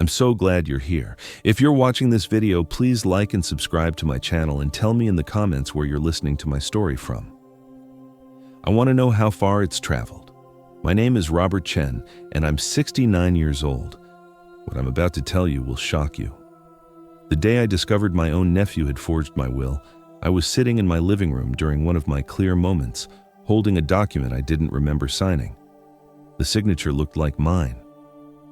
I'm so glad you're here. If you're watching this video, please like and subscribe to my channel and tell me in the comments where you're listening to my story from. I want to know how far it's traveled. My name is Robert Chen, and I'm 69 years old. What I'm about to tell you will shock you. The day I discovered my own nephew had forged my will, I was sitting in my living room during one of my clear moments, holding a document I didn't remember signing. The signature looked like mine.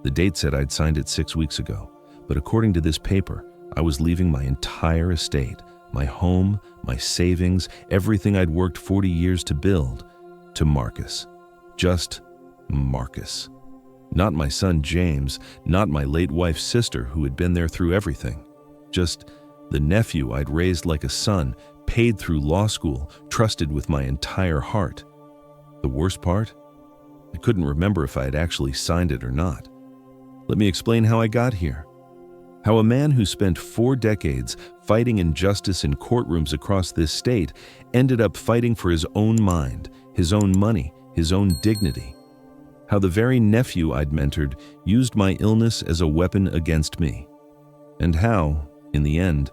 The date said I'd signed it 6 weeks ago, but according to this paper, I was leaving my entire estate, my home, my savings, everything I'd worked 40 years to build, to Marcus. Just Marcus. Not my son James, not my late wife's sister who had been there through everything. Just the nephew I'd raised like a son, paid through law school, trusted with my entire heart. The worst part? I couldn't remember if I had actually signed it or not. Let me explain how I got here. How a man who spent 4 decades fighting injustice in courtrooms across this state ended up fighting for his own mind, his own money, his own dignity. How the very nephew I'd mentored used my illness as a weapon against me. And how, in the end,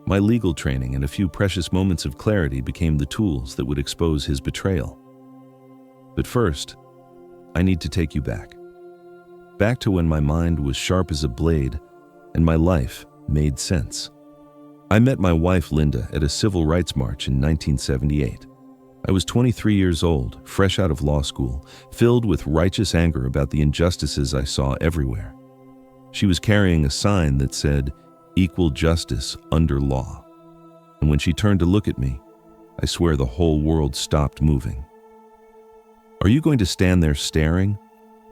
my legal training and a few precious moments of clarity became the tools that would expose his betrayal. But first, I need to take you back. Back to when my mind was sharp as a blade and my life made sense. I met my wife Linda at a civil rights march in 1978. I was 23 years old, fresh out of law school, filled with righteous anger about the injustices I saw everywhere. She was carrying a sign that said, "Equal justice under law." And when she turned to look at me, I swear the whole world stopped moving. "Are you going to stand there staring?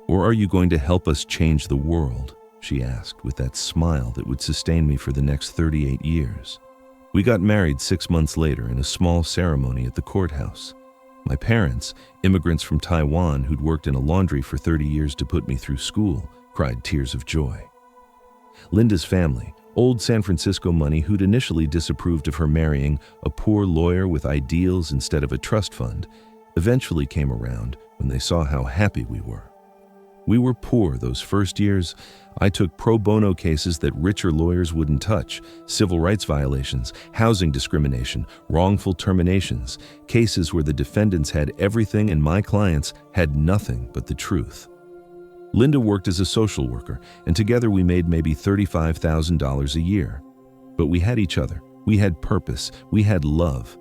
Or are you going to help us change the world?" she asked with that smile that would sustain me for the next 38 years. We got married 6 months later in a small ceremony at the courthouse. My parents, immigrants from Taiwan who'd worked in a laundry for 30 years to put me through school, cried tears of joy. Linda's family, old San Francisco money who'd initially disapproved of her marrying a poor lawyer with ideals instead of a trust fund, eventually came around when they saw how happy we were. We were poor those first years. I took pro bono cases that richer lawyers wouldn't touch, civil rights violations, housing discrimination, wrongful terminations, cases where the defendants had everything and my clients had nothing but the truth. Linda worked as a social worker, and together we made maybe $35,000 a year. But we had each other, we had purpose, we had love.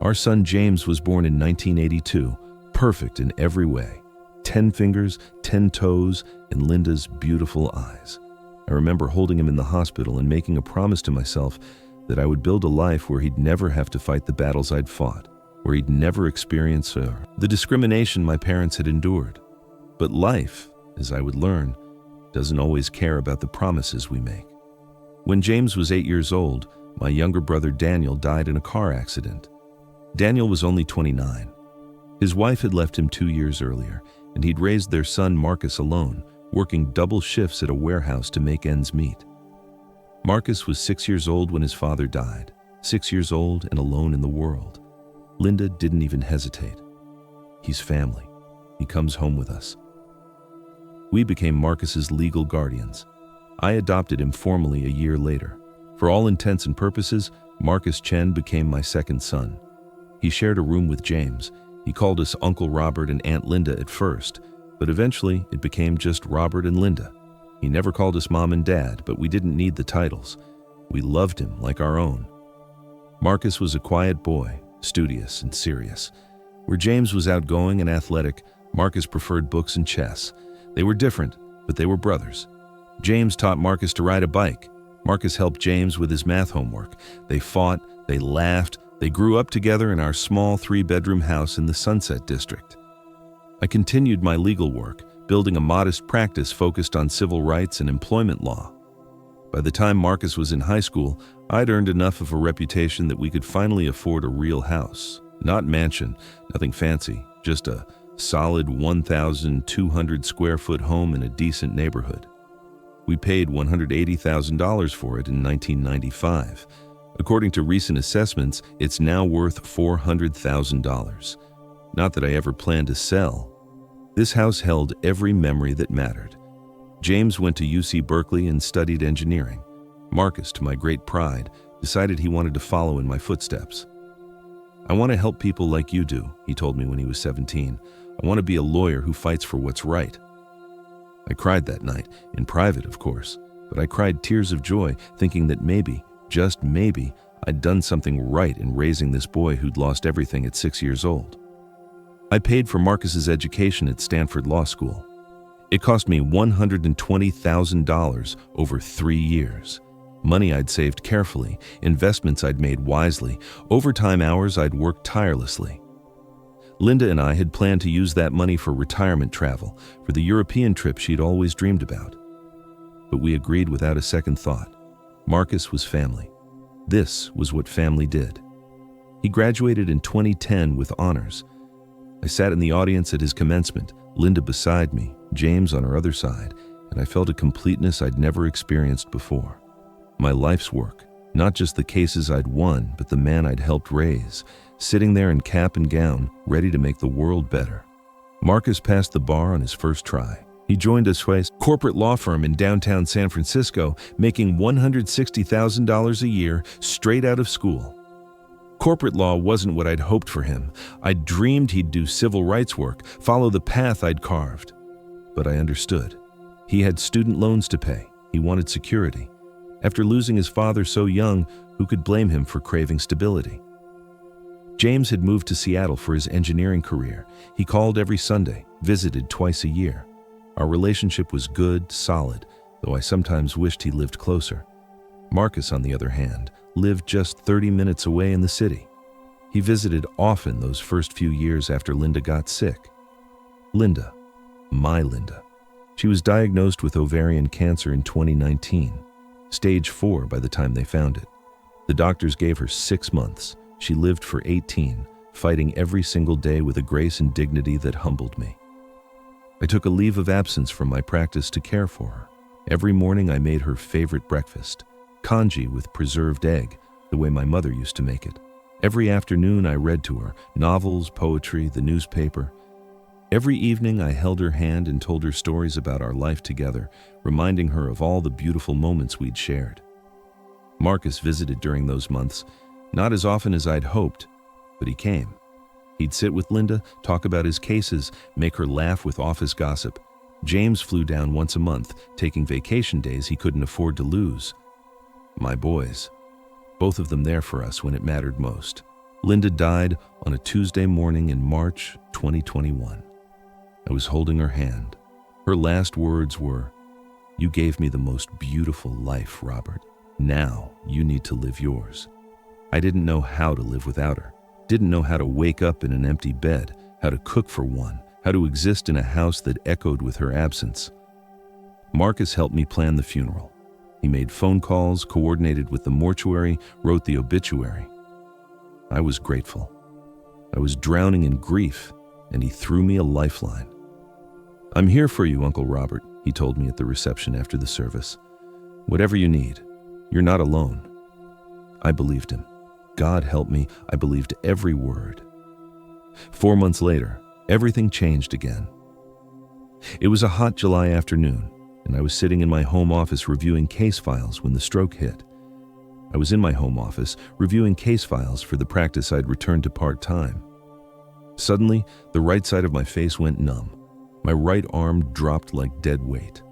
Our son James was born in 1982, perfect in every way. 10 fingers, 10 toes, and Linda's beautiful eyes. I remember holding him in the hospital and making a promise to myself that I would build a life where he'd never have to fight the battles I'd fought, where he'd never experience the discrimination my parents had endured. But life, as I would learn, doesn't always care about the promises we make. When James was 8 years old, my younger brother Daniel died in a car accident. Daniel was only 29. His wife had left him 2 years earlier, and he'd raised their son Marcus alone, working double shifts at a warehouse to make ends meet. Marcus was 6 years old when his father died, 6 years old and alone in the world. Linda didn't even hesitate. He's family. He comes home with us. We became Marcus's legal guardians. I adopted him formally a year later. For all intents and purposes, Marcus Chen became my second son. He shared a room with James. He called us Uncle Robert and Aunt Linda at first, but eventually it became just Robert and Linda. He never called us Mom and Dad, but we didn't need the titles. We loved him like our own. Marcus was a quiet boy, studious and serious. Where James was outgoing and athletic, Marcus preferred books and chess. They were different, but they were brothers. James taught Marcus to ride a bike. Marcus helped James with his math homework. They fought, they laughed, they grew up together in our small 3-bedroom house in the Sunset District. I continued my legal work, building a modest practice focused on civil rights and employment law. By the time Marcus was in high school, I'd earned enough of a reputation that we could finally afford a real house. Not mansion, nothing fancy, just a solid 1,200 square foot home in a decent neighborhood. We paid $180,000 for it in 1995. According to recent assessments, it's now worth $400,000. Not that I ever planned to sell. This house held every memory that mattered. James went to UC Berkeley and studied engineering. Marcus, to my great pride, decided he wanted to follow in my footsteps. "I want to help people like you do," he told me when he was 17. "I want to be a lawyer who fights for what's right." I cried that night, in private of course, but I cried tears of joy, thinking that maybe, just maybe, I'd done something right in raising this boy who'd lost everything at 6 years old. I paid for Marcus's education at Stanford Law School. It cost me $120,000 over 3 years. Money I'd saved carefully, investments I'd made wisely, overtime hours I'd worked tirelessly. Linda and I had planned to use that money for retirement travel, for the European trip she'd always dreamed about. But we agreed without a second thought. Marcus was family. This was what family did. He graduated in 2010 with honors. I sat in the audience at his commencement, Linda beside me, James on her other side, and I felt a completeness I'd never experienced before. My life's work, not just the cases I'd won, but the man I'd helped raise, sitting there in cap and gown, ready to make the world better. Marcus passed the bar on his first try. He joined a corporate law firm in downtown San Francisco, making $160,000 a year straight out of school. Corporate law wasn't what I'd hoped for him. I'd dreamed he'd do civil rights work, follow the path I'd carved. But I understood. He had student loans to pay. He wanted security. After losing his father so young, who could blame him for craving stability? James had moved to Seattle for his engineering career. He called every Sunday, visited twice a year. Our relationship was good, solid, though I sometimes wished he lived closer. Marcus, on the other hand, lived just 30 minutes away in the city. He visited often those first few years after Linda got sick. Linda, my Linda. She was diagnosed with ovarian cancer in 2019, stage 4 by the time they found it. The doctors gave her 6 months. She lived for 18, fighting every single day with a grace and dignity that humbled me. I took a leave of absence from my practice to care for her. Every morning I made her favorite breakfast, congee with preserved egg, the way my mother used to make it. Every afternoon I read to her, novels, poetry, the newspaper. Every evening I held her hand and told her stories about our life together, reminding her of all the beautiful moments we'd shared. Marcus visited during those months, not as often as I'd hoped, but he came. He'd sit with Linda, talk about his cases, make her laugh with office gossip. James flew down once a month, taking vacation days he couldn't afford to lose. My boys, both of them there for us when it mattered most. Linda died on a Tuesday morning in March 2021. I was holding her hand. Her last words were, "You gave me the most beautiful life, Robert. Now you need to live yours." I didn't know how to live without her. Didn't know how to wake up in an empty bed, how to cook for one, how to exist in a house that echoed with her absence. Marcus helped me plan the funeral. He made phone calls, coordinated with the mortuary, wrote the obituary. I was grateful. I was drowning in grief, and he threw me a lifeline. "I'm here for you, Uncle Robert," he told me at the reception after the service. "Whatever you need, you're not alone." I believed him. God help me, I believed every word. 4 months later, everything changed again. It was a hot July afternoon, and I was sitting in my home office reviewing case files when the stroke hit. I was in my home office reviewing case files for the practice I'd returned to part-time. Suddenly, the right side of my face went numb. My right arm dropped like dead weight.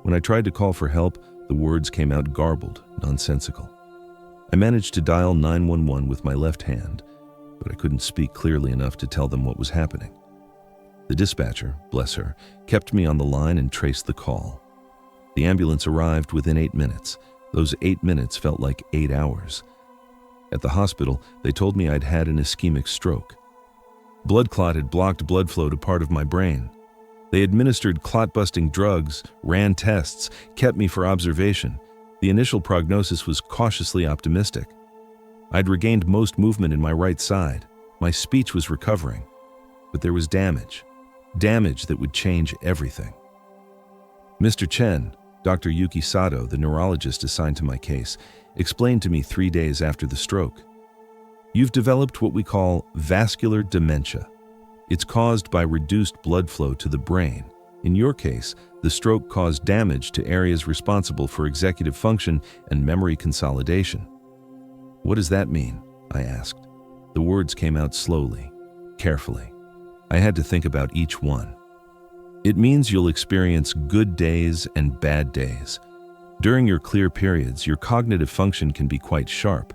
When I tried to call for help, the words came out garbled, nonsensical. I managed to dial 911 with my left hand, but I couldn't speak clearly enough to tell them what was happening. The dispatcher, bless her, kept me on the line and traced the call. The ambulance arrived within 8 minutes. Those 8 minutes felt like 8 hours. At the hospital, they told me I'd had an ischemic stroke. Blood clot had blocked blood flow to part of my brain. They administered clot-busting drugs, ran tests, kept me for observation. The initial prognosis was cautiously optimistic. I'd regained most movement in my right side. My speech was recovering. But there was damage that would change everything. Mr. Chen, Dr. Yuki Sato, the neurologist assigned to my case, explained to me 3 days after the stroke. "You've developed what we call vascular dementia. It's caused by reduced blood flow to the brain. In your case, the stroke caused damage to areas responsible for executive function and memory consolidation. What does that mean? I asked. The words came out slowly, carefully. I had to think about each one. It means you'll experience good days and bad days. During your clear periods, your cognitive function can be quite sharp,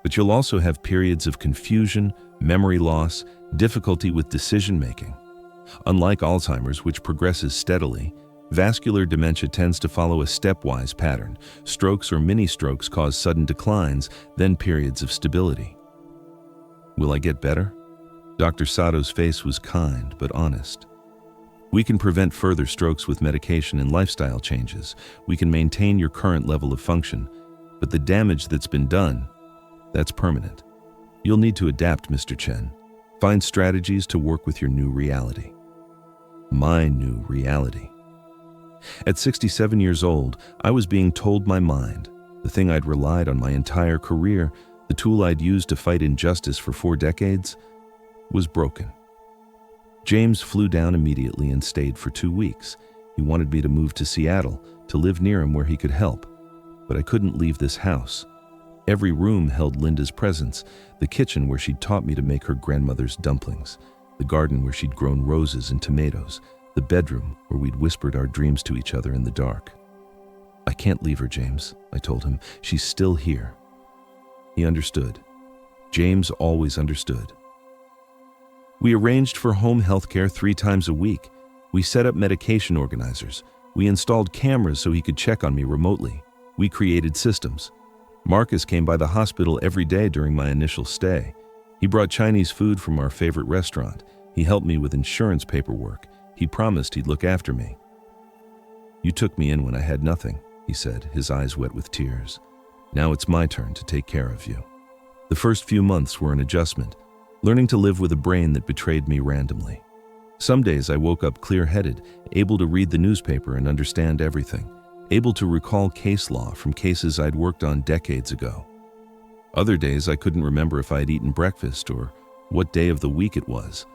but you'll also have periods of confusion, memory loss, difficulty with decision-making. Unlike Alzheimer's, which progresses steadily, vascular dementia tends to follow a stepwise pattern. Strokes or mini-strokes cause sudden declines, then periods of stability. Will I get better? Dr. Sato's face was kind but honest. We can prevent further strokes with medication and lifestyle changes. We can maintain your current level of function, but the damage that's been done, that's permanent. You'll need to adapt, Mr. Chen. Find strategies to work with your new reality. My new reality. At 67 years old, I was being told my mind, the thing I'd relied on my entire career, the tool I'd used to fight injustice for 4 decades, was broken. James flew down immediately and stayed for 2 weeks. He wanted me to move to Seattle, to live near him where he could help. But I couldn't leave this house. Every room held Linda's presence, the kitchen where she'd taught me to make her grandmother's dumplings, the garden where she'd grown roses and tomatoes, the bedroom where we'd whispered our dreams to each other in the dark. I can't leave her, James, I told him. She's still here. He understood. James always understood. We arranged for home health care 3 times a week. We set up medication organizers. We installed cameras so he could check on me remotely. We created systems. Marcus came by the hospital every day during my initial stay. He brought Chinese food from our favorite restaurant. He helped me with insurance paperwork. He promised he'd look after me. You took me in when I had nothing, he said, his eyes wet with tears. Now it's my turn to take care of you. The first few months were an adjustment, learning to live with a brain that betrayed me randomly. Some days I woke up clear-headed, able to read the newspaper and understand everything, able to recall case law from cases I'd worked on decades ago. Other days I couldn't remember if I'd eaten breakfast or what day of the week it was.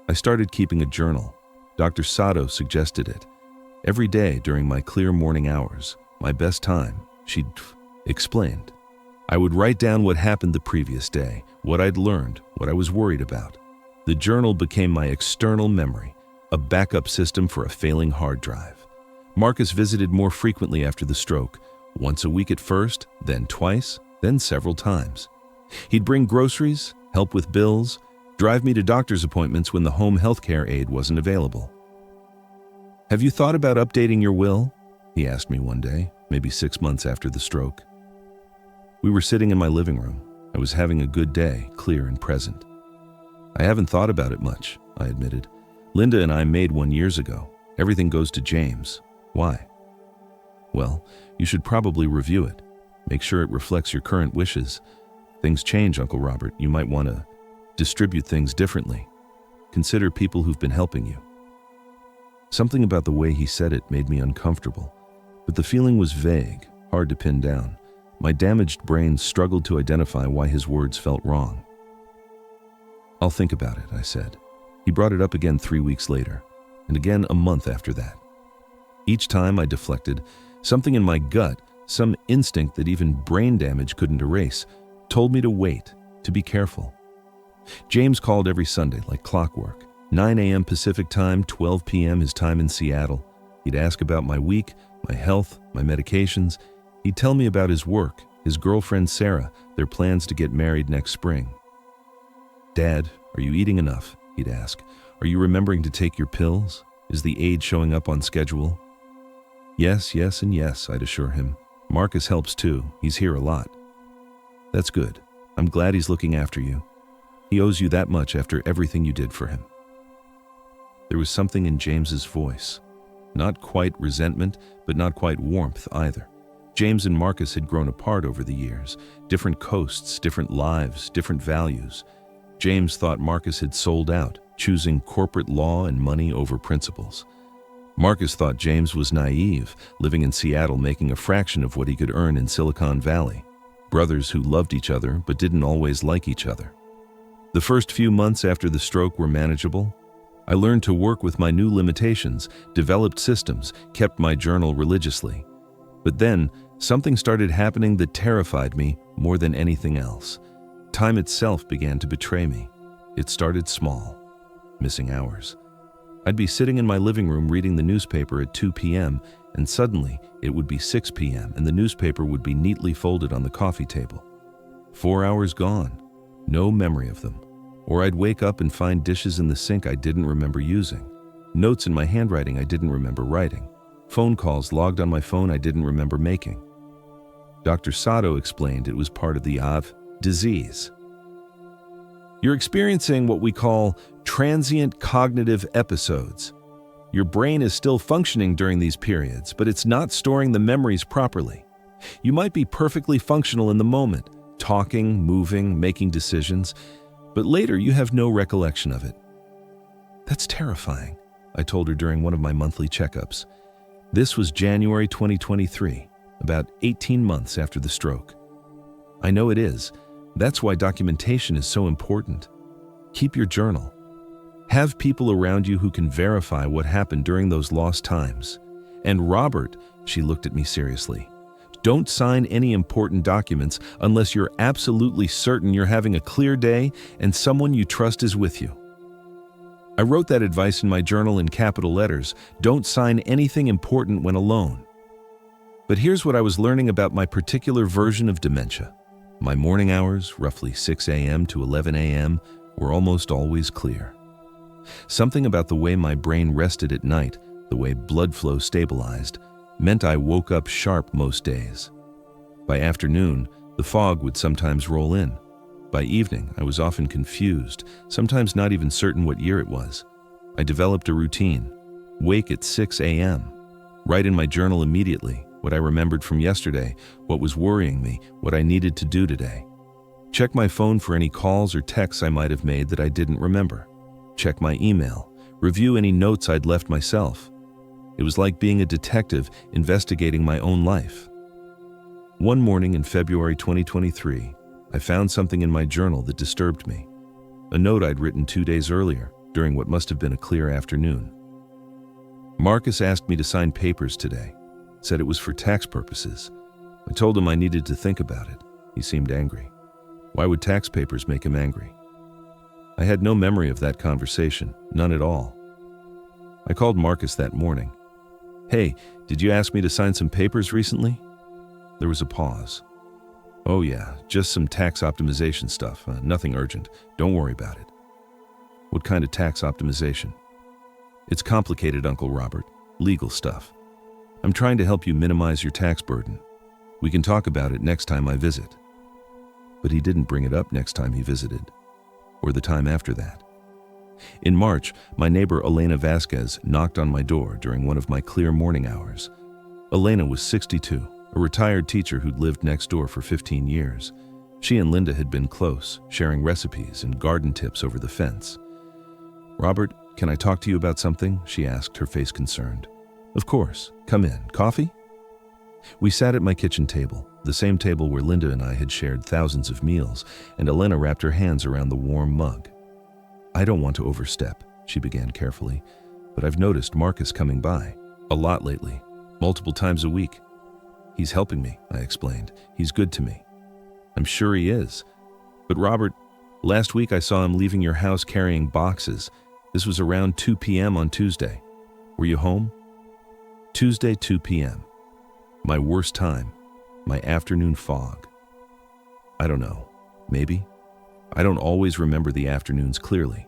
I started keeping a journal. Dr. Sato suggested it. Every day during my clear morning hours, my best time, she'd explained. I would write down what happened the previous day, what I'd learned, what I was worried about. The journal became my external memory, a backup system for a failing hard drive. Marcus visited more frequently after the stroke, once a week at first, then twice, then several times. He'd bring groceries, help with bills, drive me to doctor's appointments when the home health care aide wasn't available. Have you thought about updating your will? He asked me one day, maybe 6 months after the stroke. We were sitting in my living room. I was having a good day, clear and present. I haven't thought about it much, I admitted. Linda and I made one years ago. Everything goes to James. Why? Well, you should probably review it. Make sure it reflects your current wishes. Things change, Uncle Robert. You might want to distribute things differently. Consider people who've been helping you. Something about the way he said it made me uncomfortable, but the feeling was vague, hard to pin down. My damaged brain struggled to identify why his words felt wrong. I'll think about it, I said. He brought it up again 3 weeks later, and again a month after that. Each time I deflected, something in my gut, some instinct that even brain damage couldn't erase, told me to wait, to be careful. James called every Sunday like clockwork. 9 a.m. Pacific time, 12 p.m. his time in Seattle. He'd ask about my week, my health, my medications. He'd tell me about his work, his girlfriend Sarah, their plans to get married next spring. Dad, are you eating enough? He'd ask. Are you remembering to take your pills? Is the aide showing up on schedule? Yes, yes, and yes, I'd assure him. Marcus helps too. He's here a lot. That's good. I'm glad he's looking after you. He owes you that much after everything you did for him. There was something in James's voice. Not quite resentment, but not quite warmth either. James and Marcus had grown apart over the years. Different coasts, different lives, different values. James thought Marcus had sold out, choosing corporate law and money over principles. Marcus thought James was naive, living in Seattle making a fraction of what he could earn in Silicon Valley. Brothers who loved each other but didn't always like each other. The first few months after the stroke were manageable. I learned to work with my new limitations, developed systems, kept my journal religiously. But then, something started happening that terrified me more than anything else. Time itself began to betray me. It started small, missing hours. I'd be sitting in my living room reading the newspaper at 2 p.m., and suddenly it would be 6 p.m., and the newspaper would be neatly folded on the coffee table. 4 hours gone, no memory of them. Or I'd wake up and find dishes in the sink I didn't remember using, notes in my handwriting I didn't remember writing, phone calls logged on my phone I didn't remember making. Dr. Sato explained it was part of the Avenged disease. You're experiencing what we call transient cognitive episodes. Your brain is still functioning during these periods, but it's not storing the memories properly. You might be perfectly functional in the moment, talking, moving, making decisions, but later you have no recollection of it. That's terrifying, I told her during one of my monthly checkups. This was January 2023, about 18 months after the stroke. I know it is. That's why documentation is so important. Keep your journal. Have people around you who can verify what happened during those lost times. And Robert, she looked at me seriously, don't sign any important documents unless you're absolutely certain you're having a clear day and someone you trust is with you. I wrote that advice in my journal in capital letters. Don't sign anything important when alone. But here's what I was learning about my particular version of dementia. My morning hours, roughly 6 a.m. to 11 a.m., were almost always clear. Something about the way my brain rested at night, the way blood flow stabilized, meant I woke up sharp most days. By afternoon, the fog would sometimes roll in. By evening, I was often confused, sometimes not even certain what year it was. I developed a routine. Wake at 6 a.m. Write in my journal immediately what I remembered from yesterday, what was worrying me, what I needed to do today. Check my phone for any calls or texts I might have made that I didn't remember. Check my email. Review any notes I'd left myself. It was like being a detective investigating my own life. One morning in February 2023, I found something in my journal that disturbed me. A note I'd written 2 days earlier, during what must have been a clear afternoon. Marcus asked me to sign papers today, said it was for tax purposes. I told him I needed to think about it. He seemed angry. Why would tax papers make him angry? I had no memory of that conversation, none at all. I called Marcus that morning. Hey, did you ask me to sign some papers recently? There was a pause. Oh yeah, just some tax optimization stuff, nothing urgent. Don't worry about it. What kind of tax optimization? It's complicated, Uncle Robert. Legal stuff. I'm trying to help you minimize your tax burden. We can talk about it next time I visit. But he didn't bring it up next time he visited, or the time after that. In March, my neighbor Elena Vasquez knocked on my door during one of my clear morning hours. Elena was 62, a retired teacher who'd lived next door for 15 years. She and Linda had been close, sharing recipes and garden tips over the fence. Robert, can I talk to you about something? She asked, her face concerned. Of course. Come in. Coffee? We sat at my kitchen table, the same table where Linda and I had shared thousands of meals, and Elena wrapped her hands around the warm mug. I don't want to overstep, she began carefully, but I've noticed Marcus coming by a lot lately, multiple times a week. He's helping me, I explained. He's good to me. I'm sure he is. But Robert, last week I saw him leaving your house carrying boxes. This was around 2 p.m. on Tuesday. Were you home? Tuesday, 2 p.m. My worst time. My afternoon fog. I don't know. Maybe. I don't always remember the afternoons clearly.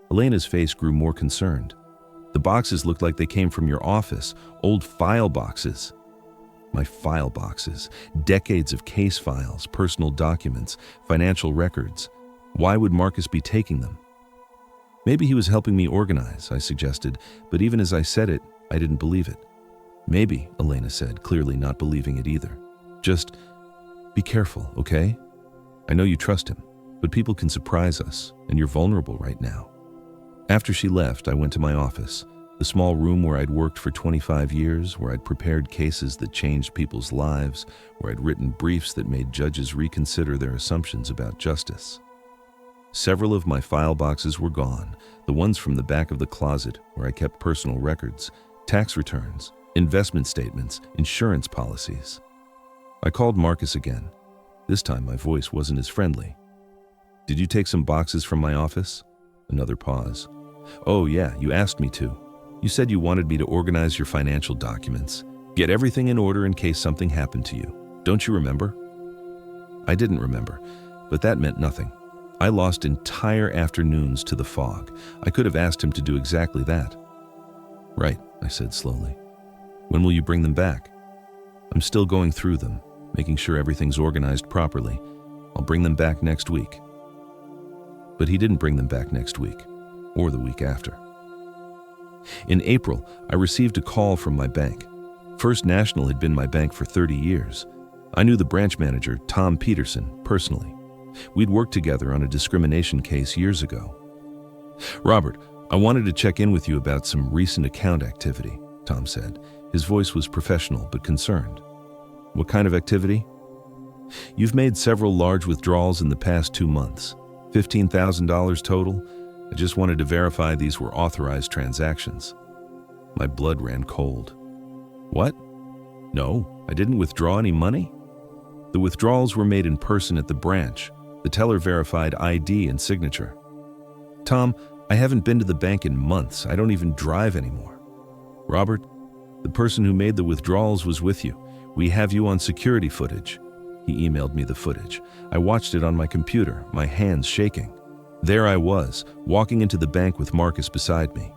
Elena's face grew more concerned. The boxes looked like they came from your office, old file boxes. My file boxes, decades of case files, personal documents, financial records. Why would Marcus be taking them? Maybe he was helping me organize, I suggested, but even as I said it, I didn't believe it. Maybe, Elena said, clearly not believing it either. Just be careful, okay? I know you trust him, but people can surprise us, and you're vulnerable right now. After she left, I went to my office, the small room where I'd worked for 25 years, where I'd prepared cases that changed people's lives, where I'd written briefs that made judges reconsider their assumptions about justice. Several of my file boxes were gone, the ones from the back of the closet where I kept personal records, tax returns, investment statements, insurance policies. I called Marcus again. This time my voice wasn't as friendly. "Did you take some boxes from my office?" Another pause. "Oh yeah, you asked me to. You said you wanted me to organize your financial documents, get everything in order in case something happened to you. Don't you remember?" I didn't remember, but that meant nothing. I lost entire afternoons to the fog. I could have asked him to do exactly that. "Right," I said slowly. "When will you bring them back?" "I'm still going through them, making sure everything's organized properly. I'll bring them back next week." But he didn't bring them back next week, or the week after. In April, I received a call from my bank. First National had been my bank for 30 years. I knew the branch manager, Tom Peterson, personally. We'd worked together on a discrimination case years ago. "Robert, I wanted to check in with you about some recent account activity," Tom said. His voice was professional but concerned. "What kind of activity?" "You've made several large withdrawals in the past 2 months, $15,000 total. I just wanted to verify these were authorized transactions." My blood ran cold. "What? No, I didn't withdraw any money." "The withdrawals were made in person at the branch. The teller verified ID and signature." "Tom, I haven't been to the bank in months. I don't even drive anymore." "Robert, the person who made the withdrawals was with you. We have you on security footage." He emailed me the footage. I watched it on my computer, my hands shaking. There I was, walking into the bank with Marcus beside me.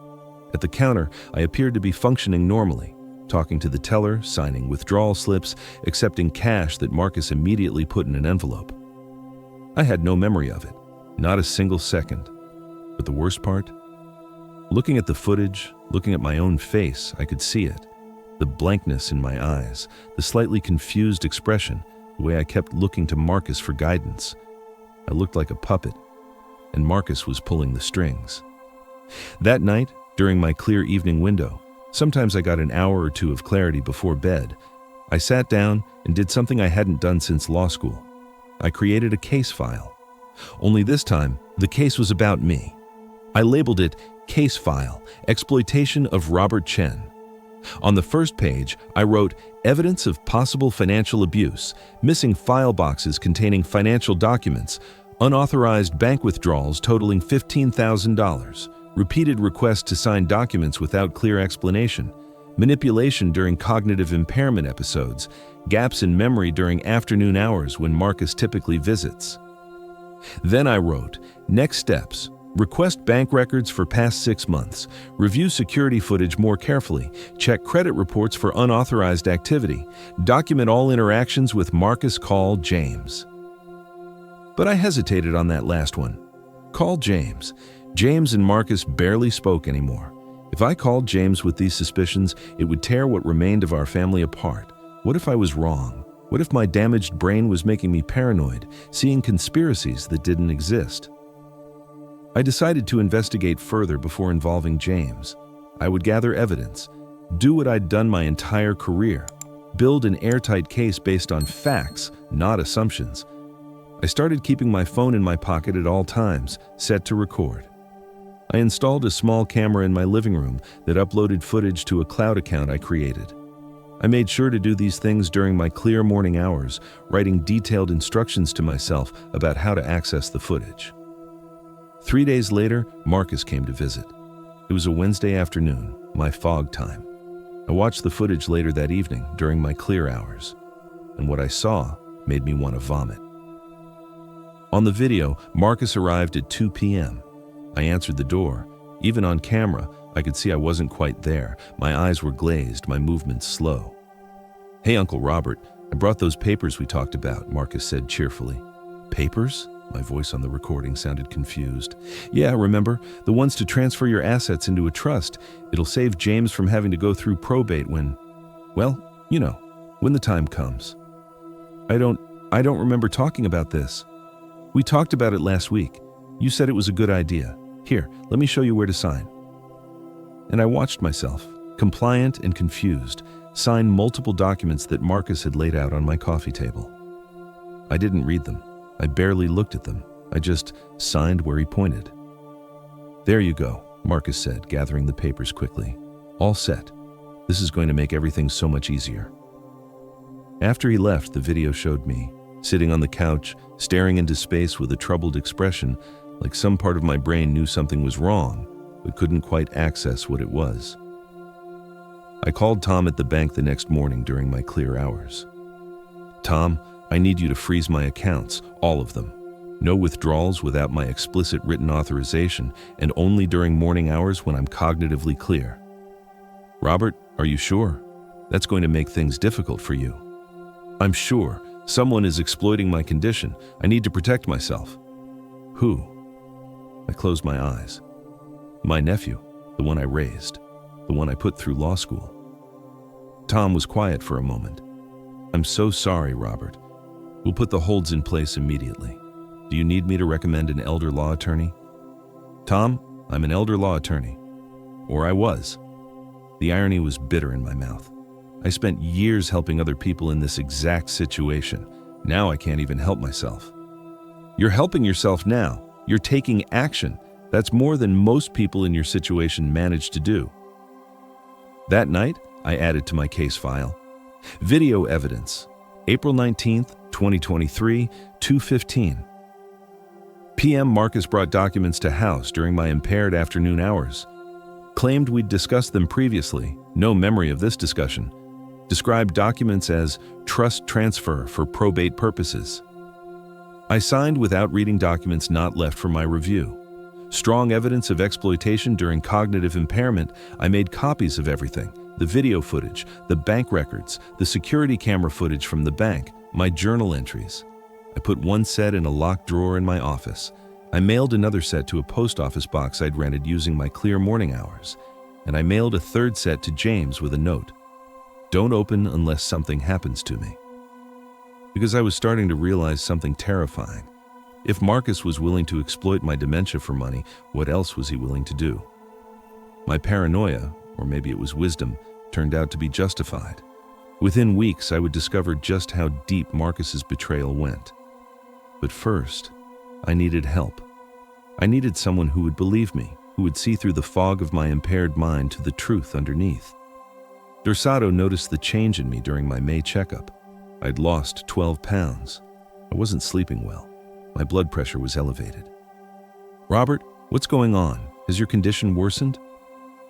At the counter, I appeared to be functioning normally, talking to the teller, signing withdrawal slips, accepting cash that Marcus immediately put in an envelope. I had no memory of it, not a single second. But the worst part? Looking at the footage, looking at my own face, I could see it. The blankness in my eyes, the slightly confused expression, the way I kept looking to Marcus for guidance. I looked like a puppet, and Marcus was pulling the strings. That night, during my clear evening window, sometimes I got an hour or two of clarity before bed. I sat down and did something I hadn't done since law school. I created a case file. Only this time, the case was about me. I labeled it Case File, Exploitation of Robert Chen. On the first page, I wrote, "Evidence of possible financial abuse, missing file boxes containing financial documents, unauthorized bank withdrawals totaling $15,000, repeated requests to sign documents without clear explanation, manipulation during cognitive impairment episodes, gaps in memory during afternoon hours when Marcus typically visits." Then I wrote, "Next steps. Request bank records for past 6 months. Review security footage more carefully. Check credit reports for unauthorized activity. Document all interactions with Marcus. Call James." But I hesitated on that last one. Call James. James and Marcus barely spoke anymore. If I called James with these suspicions, it would tear what remained of our family apart. What if I was wrong? What if my damaged brain was making me paranoid, seeing conspiracies that didn't exist? I decided to investigate further before involving James. I would gather evidence, do what I'd done my entire career, build an airtight case based on facts, not assumptions. I started keeping my phone in my pocket at all times, set to record. I installed a small camera in my living room that uploaded footage to a cloud account I created. I made sure to do these things during my clear morning hours, writing detailed instructions to myself about how to access the footage. 3 days later, Marcus came to visit. It was a Wednesday afternoon, my fog time. I watched the footage later that evening during my clear hours, and what I saw made me want to vomit. On the video, Marcus arrived at 2 p.m. I answered the door. Even on camera, I could see I wasn't quite there. My eyes were glazed, my movements slow. "Hey, Uncle Robert, I brought those papers we talked about," Marcus said cheerfully. "Papers?" My voice on the recording sounded confused. "Yeah, remember? The ones to transfer your assets into a trust. It'll save James from having to go through probate when, well, you know, when the time comes." I don't remember talking about this." "We talked about it last week. You said it was a good idea. Here, let me show you where to sign." And I watched myself, compliant and confused, sign multiple documents that Marcus had laid out on my coffee table. I didn't read them. I barely looked at them. I just signed where he pointed. "There you go," Marcus said, gathering the papers quickly. "All set. This is going to make everything so much easier." After he left, the video showed me, sitting on the couch, staring into space with a troubled expression, like some part of my brain knew something was wrong, but couldn't quite access what it was. I called Tom at the bank the next morning during my clear hours. "Tom, I need you to freeze my accounts, all of them. No withdrawals without my explicit written authorization, and only during morning hours when I'm cognitively clear." "Robert, are you sure? That's going to make things difficult for you." "I'm sure. Someone is exploiting my condition. I need to protect myself." "Who?" I closed my eyes. "My nephew, the one I raised, the one I put through law school." Tom was quiet for a moment. "I'm so sorry, Robert. We'll put the holds in place immediately. Do you need me to recommend an elder law attorney?" "Tom, I'm an elder law attorney. Or I was." The irony was bitter in my mouth. I spent years helping other people in this exact situation. Now I can't even help myself. "You're helping yourself now. You're taking action. That's more than most people in your situation manage to do." That night, I added to my case file, "Video evidence, April 19th, 2023, 2:15 p.m. Marcus brought documents to house during my impaired afternoon hours. Claimed we'd discussed them previously, no memory of this discussion. Described documents as trust transfer for probate purposes. I signed without reading documents not left for my review. Strong evidence of exploitation during cognitive impairment. I made copies of everything. The video footage, the bank records, the security camera footage from the bank, my journal entries. I put one set in a locked drawer in my office. I mailed another set to a post office box I'd rented using my clear morning hours. And I mailed a third set to James with a note. Don't open unless something happens to me. Because I was starting to realize something terrifying. If Marcus was willing to exploit my dementia for money, what else was he willing to do? My paranoia, or maybe it was wisdom, turned out to be justified. Within weeks, I would discover just how deep Marcus's betrayal went. But first, I needed help. I needed someone who would believe me, who would see through the fog of my impaired mind to the truth underneath. Dorsado noticed the change in me during my May checkup. I'd lost 12 pounds. I wasn't sleeping well. My blood pressure was elevated. "Robert, what's going on? Has your condition worsened?"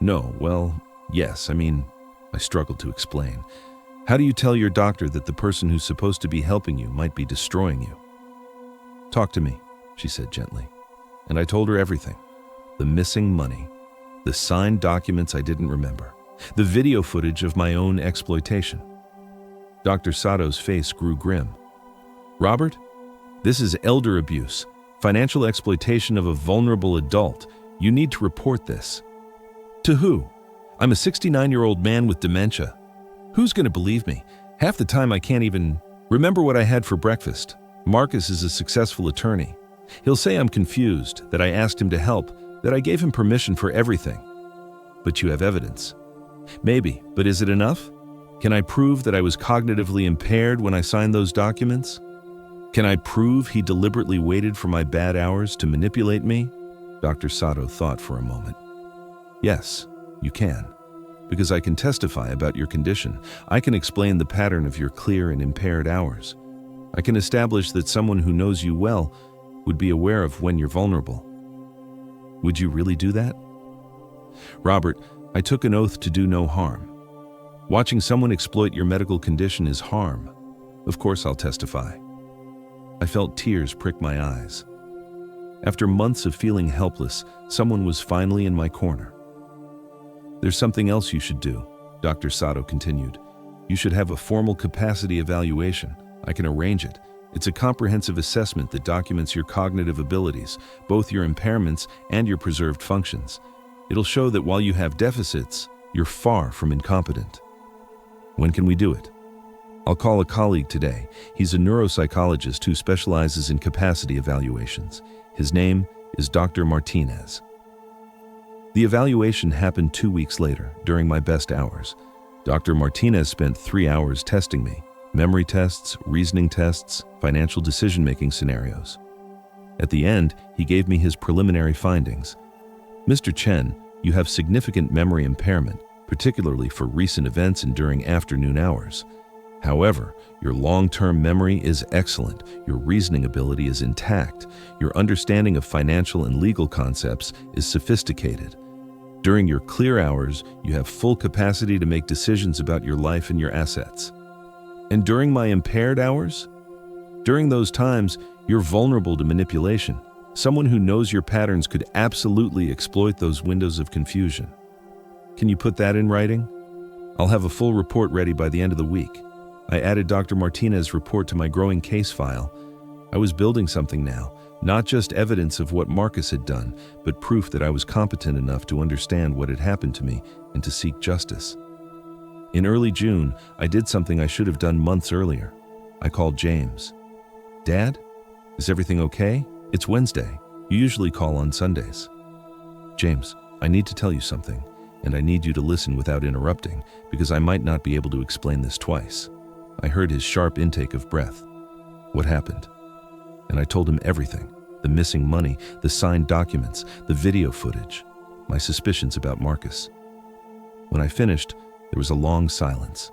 "No, well, yes, I struggled to explain. How do you tell your doctor that the person who's supposed to be helping you might be destroying you?" "Talk to me," she said gently. And I told her everything. The missing money, the signed documents I didn't remember, the video footage of my own exploitation. Dr. Sato's face grew grim. "Robert, this is elder abuse, financial exploitation of a vulnerable adult. You need to report this." "To who? I'm a 69-year-old man with dementia. Who's going to believe me? Half the time I can't even remember what I had for breakfast. Marcus is a successful attorney. He'll say I'm confused, that I asked him to help, that I gave him permission for everything. But you have evidence." "Maybe, but is it enough? Can I prove that I was cognitively impaired when I signed those documents? Can I prove he deliberately waited for my bad hours to manipulate me?" Dr. Sato thought for a moment. "Yes, you can. Because I can testify about your condition. I can explain the pattern of your clear and impaired hours. I can establish that someone who knows you well would be aware of when you're vulnerable." "Would you really do that?" "Robert, I took an oath to do no harm. Watching someone exploit your medical condition is harm. Of course I'll testify." I felt tears prick my eyes. After months of feeling helpless, someone was finally in my corner. "There's something else you should do," Dr. Sato continued. "You should have a formal capacity evaluation. I can arrange it. It's a comprehensive assessment that documents your cognitive abilities, both your impairments and your preserved functions. It'll show that while you have deficits, you're far from incompetent." "When can we do it?" "I'll call a colleague today. He's a neuropsychologist who specializes in capacity evaluations. His name is Dr. Martinez." The evaluation happened 2 weeks later, during my best hours. Dr. Martinez spent 3 hours testing me. Memory tests, reasoning tests, financial decision-making scenarios. At the end, he gave me his preliminary findings. Mr. Chen, you have significant memory impairment, particularly for recent events and during afternoon hours. However, your long-term memory is excellent, your reasoning ability is intact, your understanding of financial and legal concepts is sophisticated. During your clear hours, you have full capacity to make decisions about your life and your assets. And during my impaired hours? During those times, you're vulnerable to manipulation. Someone who knows your patterns could absolutely exploit those windows of confusion. Can you put that in writing? I'll have a full report ready by the end of the week. I added Dr. Martinez's report to my growing case file. I was building something now, not just evidence of what Marcus had done, but proof that I was competent enough to understand what had happened to me and to seek justice. In early June, I did something I should have done months earlier. I called James. Dad, is everything okay? It's Wednesday. You usually call on Sundays. James, I need to tell you something, and I need you to listen without interrupting, because I might not be able to explain this twice. I heard his sharp intake of breath. What happened? And I told him everything. The missing money, the signed documents, the video footage, my suspicions about Marcus. When I finished, there was a long silence.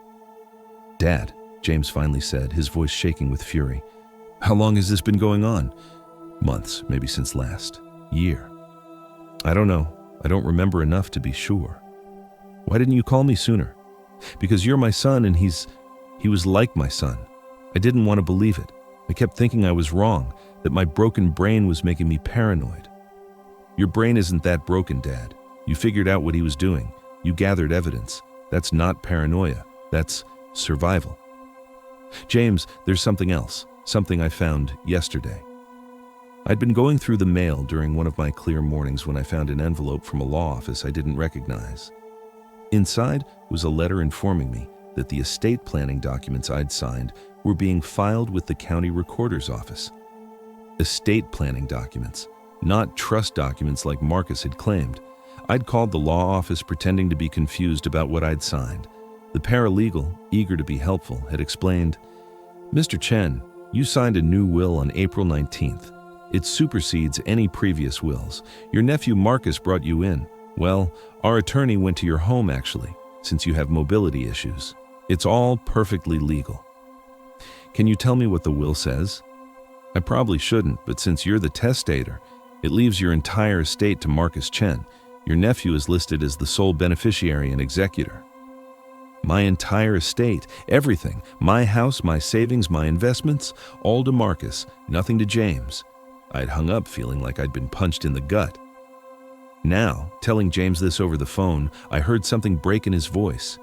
Dad, James finally said, his voice shaking with fury. How long has this been going on? Months, maybe since last year. I don't know. I don't remember enough to be sure. Why didn't you call me sooner? Because you're my son and he was like my son. I didn't want to believe it. I kept thinking I was wrong, that my broken brain was making me paranoid. Your brain isn't that broken, Dad. You figured out what he was doing. You gathered evidence. That's not paranoia. That's survival. James, there's something else. Something I found yesterday. I'd been going through the mail during one of my clear mornings when I found an envelope from a law office I didn't recognize. Inside was a letter informing me that the estate planning documents I'd signed were being filed with the county recorder's office. Estate planning documents, not trust documents like Marcus had claimed. I'd called the law office pretending to be confused about what I'd signed. The paralegal, eager to be helpful, had explained, Mr. Chen, you signed a new will on April 19th. It supersedes any previous wills. Your nephew Marcus brought you in. Well, our attorney went to your home actually, since you have mobility issues. It's all perfectly legal. Can you tell me what the will says? I probably shouldn't, but since you're the testator, it leaves your entire estate to Marcus Chen. Your nephew is listed as the sole beneficiary and executor. My entire estate, everything, my house, my savings, my investments, all to Marcus, nothing to James. I'd hung up feeling like I'd been punched in the gut. Now, telling James this over the phone, I heard something break in his voice.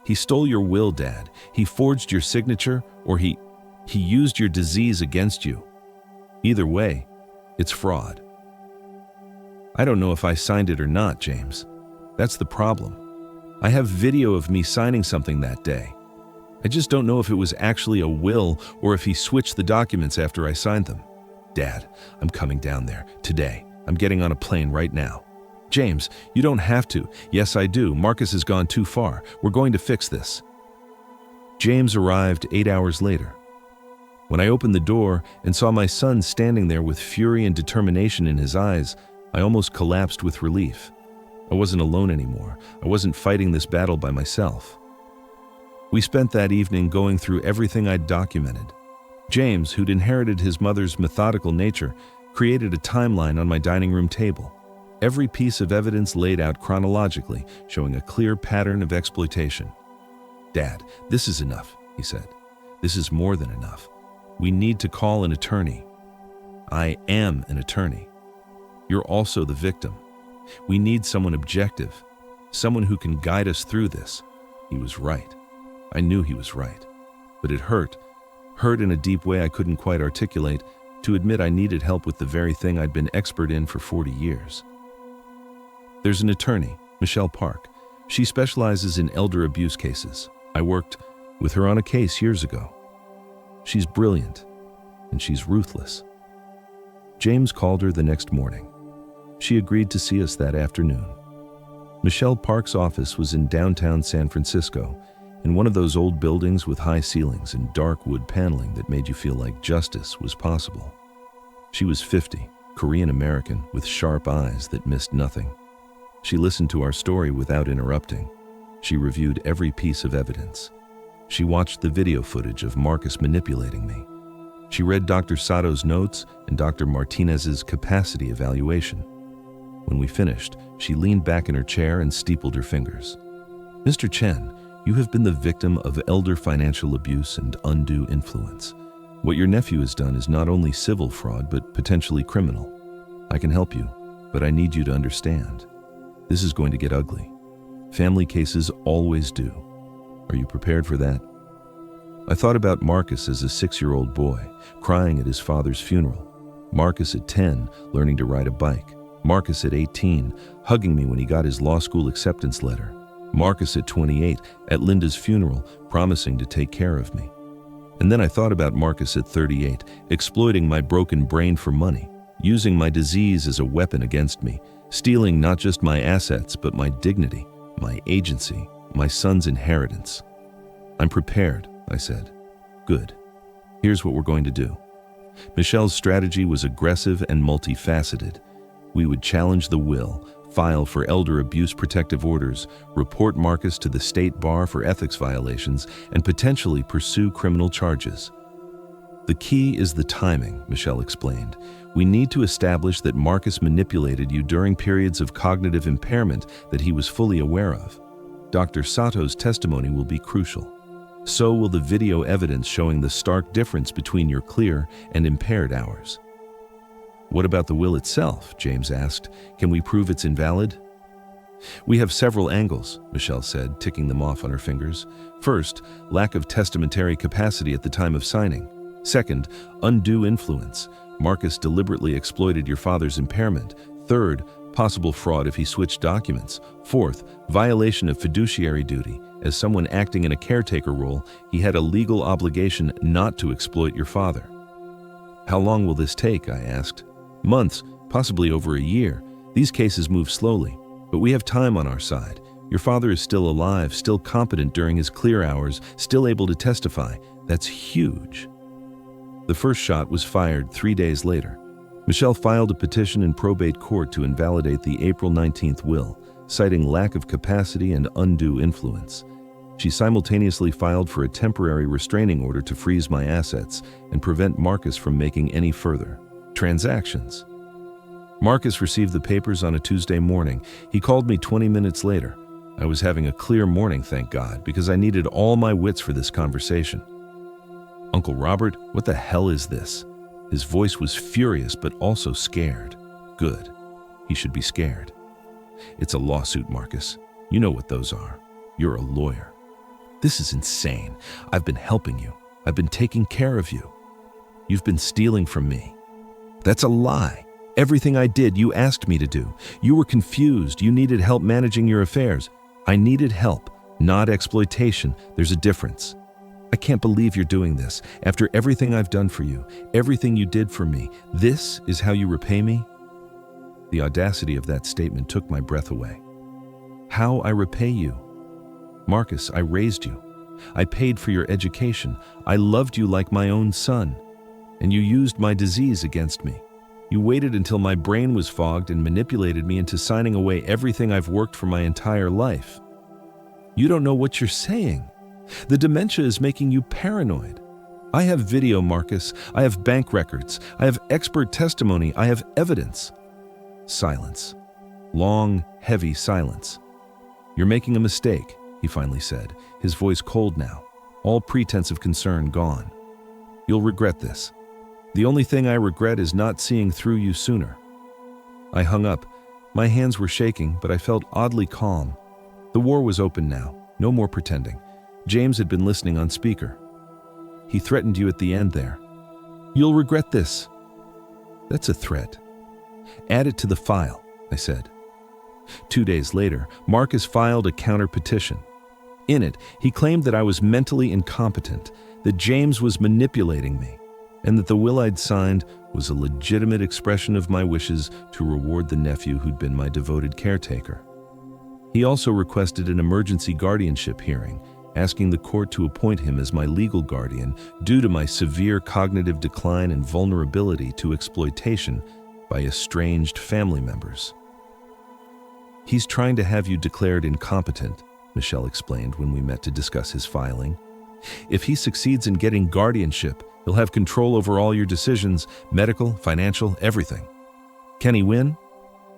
He stole your will, Dad. He forged your signature, or he used your disease against you. Either way, it's fraud. I don't know if I signed it or not, James. That's the problem. I have video of me signing something that day. I just don't know if it was actually a will or if he switched the documents after I signed them. Dad, I'm coming down there today. I'm getting on a plane right now. James, you don't have to. Yes, I do. Marcus has gone too far. We're going to fix this. James arrived 8 hours later. When I opened the door and saw my son standing there with fury and determination in his eyes, I almost collapsed with relief. I wasn't alone anymore. I wasn't fighting this battle by myself. We spent that evening going through everything I'd documented. James, who'd inherited his mother's methodical nature, created a timeline on my dining room table. Every piece of evidence laid out chronologically, showing a clear pattern of exploitation. Dad, this is enough, he said. This is more than enough. We need to call an attorney. I am an attorney. You're also the victim. We need someone objective, someone who can guide us through this. He was right. I knew he was right. But it hurt in a deep way I couldn't quite articulate, to admit I needed help with the very thing I'd been expert in for 40 years. There's an attorney, Michelle Park. She specializes in elder abuse cases. I worked with her on a case years ago. She's brilliant, and she's ruthless. James called her the next morning. She agreed to see us that afternoon. Michelle Park's office was in downtown San Francisco, in one of those old buildings with high ceilings and dark wood paneling that made you feel like justice was possible. She was 50, Korean American with sharp eyes that missed nothing. She listened to our story without interrupting. She reviewed every piece of evidence. She watched the video footage of Marcus manipulating me. She read Dr. Sato's notes and Dr. Martinez's capacity evaluation. When we finished, she leaned back in her chair and steepled her fingers. "Mr. Chen, you have been the victim of elder financial abuse and undue influence. What your nephew has done is not only civil fraud, but potentially criminal. I can help you, but I need you to understand. This is going to get ugly. Family cases always do. Are you prepared for that?" I thought about Marcus as a 6-year-old boy, crying at his father's funeral. Marcus at 10, learning to ride a bike. Marcus at 18, hugging me when he got his law school acceptance letter. Marcus at 28, at Linda's funeral, promising to take care of me. And then I thought about Marcus at 38, exploiting my broken brain for money, using my disease as a weapon against me, stealing not just my assets, but my dignity, my agency, my son's inheritance. "I'm prepared," I said. "Good. Here's what we're going to do." Michelle's strategy was aggressive and multifaceted. We would challenge the will, file for elder abuse protective orders, report Marcus to the state bar for ethics violations, and potentially pursue criminal charges. "The key is the timing," Michelle explained. "We need to establish that Marcus manipulated you during periods of cognitive impairment that he was fully aware of. Dr. Sato's testimony will be crucial. So will the video evidence showing the stark difference between your clear and impaired hours." "What about the will itself?" James asked. "Can we prove it's invalid?" "We have several angles," Michelle said, ticking them off on her fingers. "First, lack of testamentary capacity at the time of signing. Second, undue influence. Marcus deliberately exploited your father's impairment. Third, possible fraud if he switched documents. Fourth, violation of fiduciary duty. As someone acting in a caretaker role, he had a legal obligation not to exploit your father." "How long will this take?" I asked. "Months, possibly over a year. These cases move slowly, but we have time on our side. Your father is still alive, still competent during his clear hours, still able to testify. That's huge." The first shot was fired 3 days later. Michelle filed a petition in probate court to invalidate the April 19th will, citing lack of capacity and undue influence. She simultaneously filed for a temporary restraining order to freeze my assets and prevent Marcus from making any further transactions. Marcus received the papers on a Tuesday morning. He called me 20 minutes later. I was having a clear morning, thank God, because I needed all my wits for this conversation. "Uncle Robert, what the hell is this?" His voice was furious, but also scared. Good. He should be scared. "It's a lawsuit, Marcus. You know what those are. You're a lawyer." "This is insane. I've been helping you. I've been taking care of you. You've been stealing from me." "That's a lie. Everything I did, you asked me to do. You were confused. You needed help managing your affairs. I needed help, not exploitation. There's a difference. I can't believe you're doing this. After everything I've done for you, everything you did for me, this is how you repay me?" The audacity of that statement took my breath away. "How I repay you? Marcus, I raised you. I paid for your education. I loved you like my own son. And you used my disease against me. You waited until my brain was fogged and manipulated me into signing away everything I've worked for my entire life. You don't know what you're saying. The dementia is making you paranoid. I have video, Marcus. I have bank records. I have expert testimony. I have evidence." Silence. Long, heavy silence. "You're making a mistake," he finally said, his voice cold now, all pretense of concern gone. "You'll regret this. The only thing I regret is not seeing through you sooner." I hung up. My hands were shaking, but I felt oddly calm. The war was open now. No more pretending. James had been listening on speaker. "He threatened you at the end there. You'll regret this." "That's a threat." "Add it to the file," I said. 2 days later, Marcus filed a counter petition. In it, he claimed that I was mentally incompetent, that James was manipulating me, and that the will I'd signed was a legitimate expression of my wishes to reward the nephew who'd been my devoted caretaker. He also requested an emergency guardianship hearing, asking the court to appoint him as my legal guardian due to my severe cognitive decline and vulnerability to exploitation by estranged family members. He's trying to have you declared incompetent, Michelle explained when we met to discuss his filing. If he succeeds in getting guardianship, he'll have control over all your decisions, medical, financial, everything. Can he win?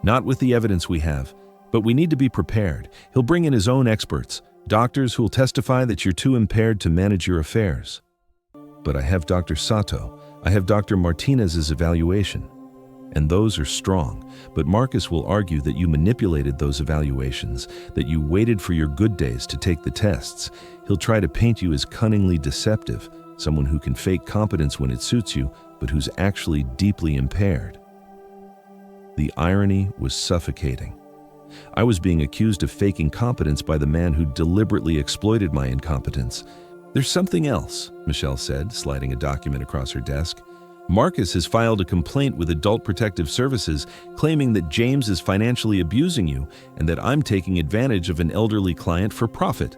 Not with the evidence we have, but we need to be prepared. He'll bring in his own experts, doctors who'll testify that you're too impaired to manage your affairs. But I have Dr. Sato, I have Dr. Martinez's evaluation, and those are strong. But Marcus will argue that you manipulated those evaluations, that you waited for your good days to take the tests. He'll try to paint you as cunningly deceptive, someone who can fake competence when it suits you, but who's actually deeply impaired. The irony was suffocating. I was being accused of faking competence by the man who deliberately exploited my incompetence. There's something else, Michelle said, sliding a document across her desk. Marcus has filed a complaint with Adult Protective Services claiming that James is financially abusing you and that I'm taking advantage of an elderly client for profit.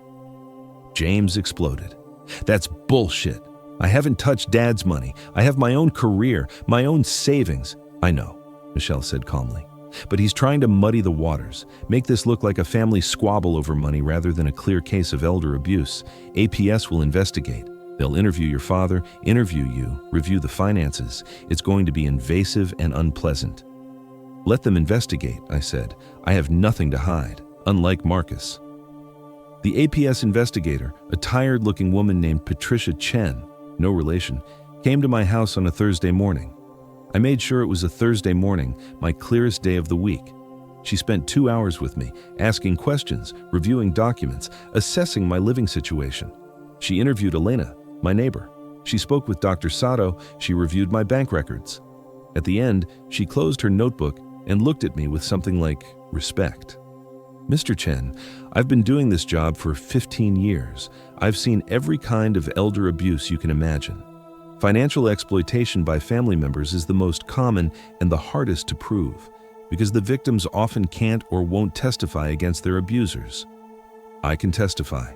James exploded. That's bullshit. I haven't touched Dad's money. I have my own career, my own savings. I know, Michelle said calmly. But he's trying to muddy the waters, make this look like a family squabble over money rather than a clear case of elder abuse. APS will investigate. They'll interview your father, interview you, review the finances. It's going to be invasive and unpleasant. Let them investigate, I said. I have nothing to hide, unlike Marcus. The APS investigator, a tired-looking woman named Patricia Chen, no relation, came to my house on a Thursday morning. I made sure it was a Thursday morning, my clearest day of the week. She spent 2 hours with me, asking questions, reviewing documents, assessing my living situation. She interviewed Elena, my neighbor. She spoke with Dr. Sato. She reviewed my bank records. At the end, she closed her notebook and looked at me with something like respect. Mr. Chen, I've been doing this job for 15 years. I've seen every kind of elder abuse you can imagine. Financial exploitation by family members is the most common and the hardest to prove, because the victims often can't or won't testify against their abusers. I can testify.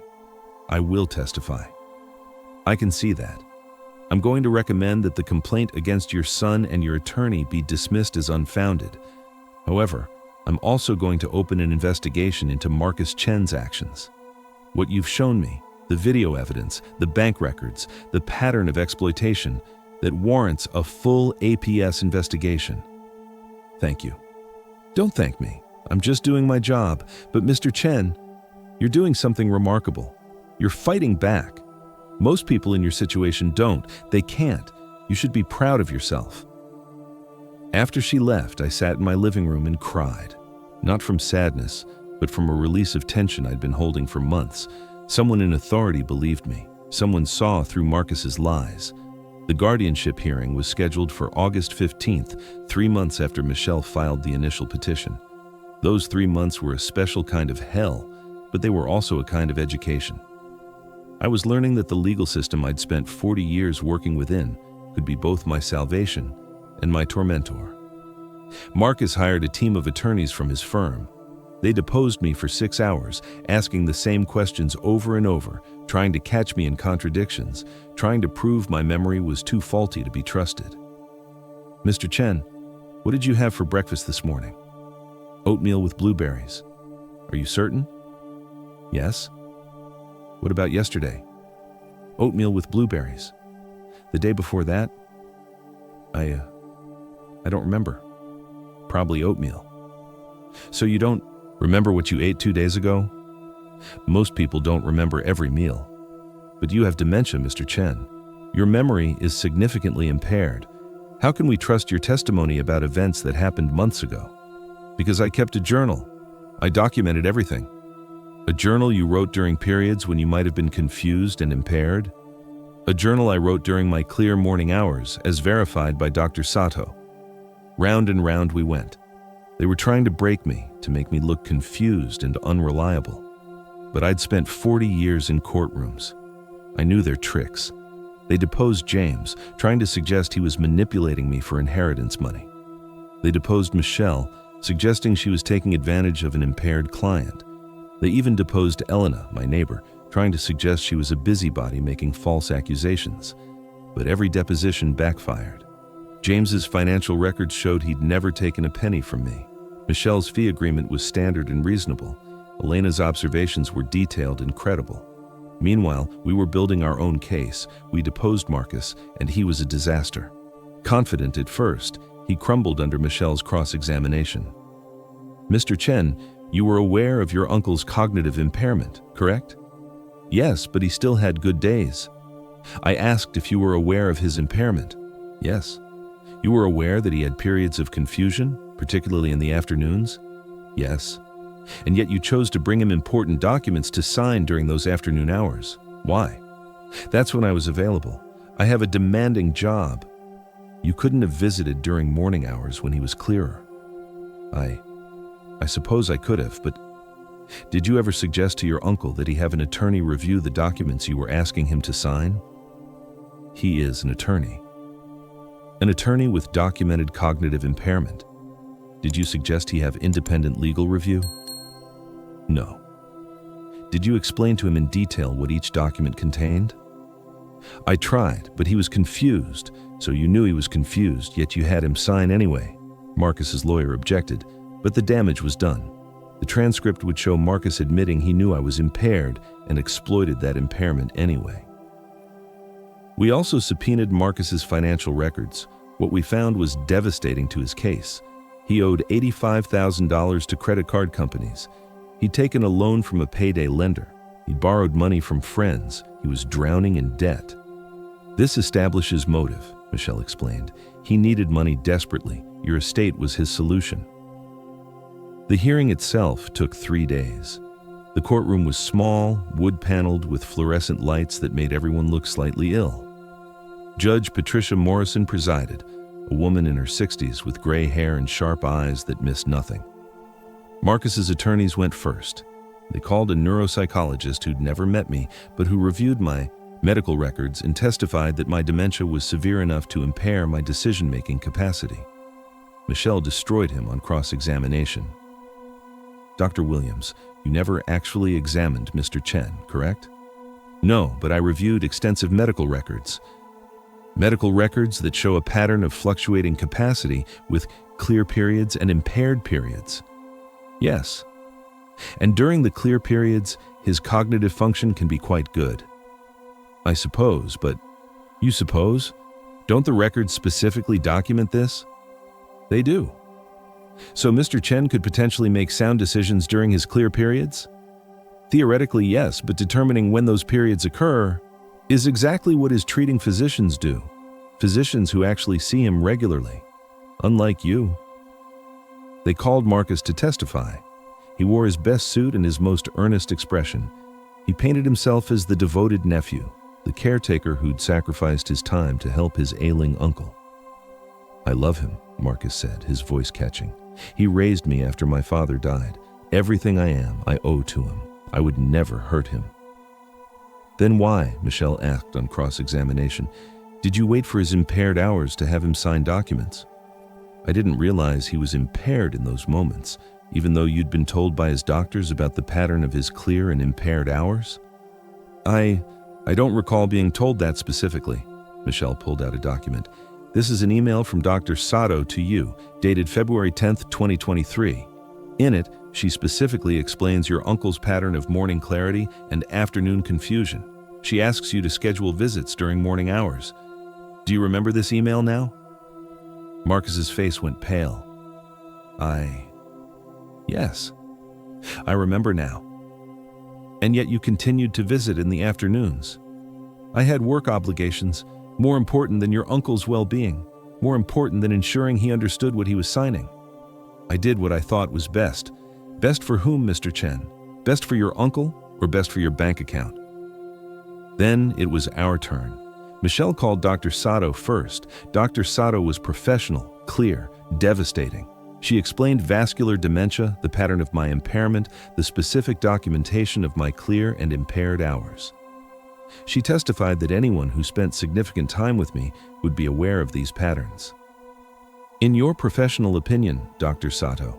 I will testify. I can see that. I'm going to recommend that the complaint against your son and your attorney be dismissed as unfounded. However, I'm also going to open an investigation into Marcus Chen's actions. What you've shown me, the video evidence, the bank records, the pattern of exploitation, that warrants a full APS investigation. Thank you. Don't thank me. I'm just doing my job. But Mr. Chen, you're doing something remarkable. You're fighting back. Most people in your situation don't. They can't. You should be proud of yourself. After she left, I sat in my living room and cried. Not from sadness, but from a release of tension I'd been holding for months. Someone in authority believed me. Someone saw through Marcus's lies. The guardianship hearing was scheduled for August 15th, 3 months after Michelle filed the initial petition. Those 3 months were a special kind of hell, but they were also a kind of education. I was learning that the legal system I'd spent 40 years working within could be both my salvation and my tormentor. Marcus hired a team of attorneys from his firm. They deposed me for 6 hours, asking the same questions over and over, trying to catch me in contradictions, trying to prove my memory was too faulty to be trusted. Mr. Chen, what did you have for breakfast this morning? Oatmeal with blueberries. Are you certain? Yes. What about yesterday? Oatmeal with blueberries. The day before that? I don't remember. Probably oatmeal. So you don't remember what you ate 2 days ago? Most people don't remember every meal. But you have dementia, Mr. Chen. Your memory is significantly impaired. How can we trust your testimony about events that happened months ago? Because I kept a journal. I documented everything. A journal you wrote during periods when you might have been confused and impaired. A journal I wrote during my clear morning hours, as verified by Dr. Sato. Round and round we went. They were trying to break me, to make me look confused and unreliable. But I'd spent 40 years in courtrooms. I knew their tricks. They deposed James, trying to suggest he was manipulating me for inheritance money. They deposed Michelle, suggesting she was taking advantage of an impaired client. They even deposed Elena, my neighbor, trying to suggest she was a busybody making false accusations. But every deposition backfired. James's financial records showed he'd never taken a penny from me. Michelle's fee agreement was standard and reasonable. Elena's observations were detailed and credible. Meanwhile, we were building our own case. We deposed Marcus, and he was a disaster. Confident at first, he crumbled under Michelle's cross-examination. Mr. Chen, you were aware of your uncle's cognitive impairment, correct? Yes, but he still had good days. I asked if you were aware of his impairment. Yes. You were aware that he had periods of confusion, particularly in the afternoons? Yes. And yet you chose to bring him important documents to sign during those afternoon hours. Why? That's when I was available. I have a demanding job. You couldn't have visited during morning hours when he was clearer. I suppose I could have, but did you ever suggest to your uncle that he have an attorney review the documents you were asking him to sign? He is an attorney. An attorney with documented cognitive impairment. Did you suggest he have independent legal review? No. Did you explain to him in detail what each document contained? I tried, but he was confused, so you knew he was confused, yet you had him sign anyway. Marcus's lawyer objected, but the damage was done. The transcript would show Marcus admitting he knew I was impaired and exploited that impairment anyway. We also subpoenaed Marcus's financial records. What we found was devastating to his case. He owed $85,000 to credit card companies. He'd taken a loan from a payday lender. He'd borrowed money from friends. He was drowning in debt. This establishes motive, Michelle explained. He needed money desperately. Your estate was his solution. The hearing itself took 3 days. The courtroom was small, wood-paneled with fluorescent lights that made everyone look slightly ill. Judge Patricia Morrison presided, a woman in her 60s with gray hair and sharp eyes that missed nothing. Marcus's attorneys went first. They called a neuropsychologist who'd never met me, but who reviewed my medical records and testified that my dementia was severe enough to impair my decision-making capacity. Michelle destroyed him on cross-examination. Dr. Williams, you never actually examined Mr. Chen, correct? No, but I reviewed extensive medical records. Medical records that show a pattern of fluctuating capacity with clear periods and impaired periods. Yes. And during the clear periods, his cognitive function can be quite good. I suppose, but you suppose? Don't the records specifically document this? They do. So Mr. Chen could potentially make sound decisions during his clear periods? Theoretically, yes, but determining when those periods occur is exactly what his treating physicians do. Physicians who actually see him regularly. Unlike you. They called Marcus to testify. He wore his best suit and his most earnest expression. He painted himself as the devoted nephew, the caretaker who'd sacrificed his time to help his ailing uncle. I love him, Marcus said, his voice catching. He raised me after my father died. Everything I am, I owe to him. I would never hurt him. Then why, Michelle asked on cross-examination, did you wait for his impaired hours to have him sign documents? I didn't realize he was impaired in those moments, even though you'd been told by his doctors about the pattern of his clear and impaired hours? I don't recall being told that specifically. Michelle pulled out a document. This is an email from Dr. Sato to you, dated February 10th, 2023. In it, she specifically explains your uncle's pattern of morning clarity and afternoon confusion. She asks you to schedule visits during morning hours. Do you remember this email now? Marcus's face went pale. Yes, I remember now. And yet you continued to visit in the afternoons. I had work obligations, more important than your uncle's well-being, more important than ensuring he understood what he was signing. I did what I thought was best. Best for whom, Mr. Chen? Best for your uncle or best for your bank account? Then it was our turn. Michelle called Dr. Sato first. Dr. Sato was professional, clear, devastating. She explained vascular dementia, the pattern of my impairment, the specific documentation of my clear and impaired hours. She testified that anyone who spent significant time with me would be aware of these patterns. In your professional opinion, Dr. Sato,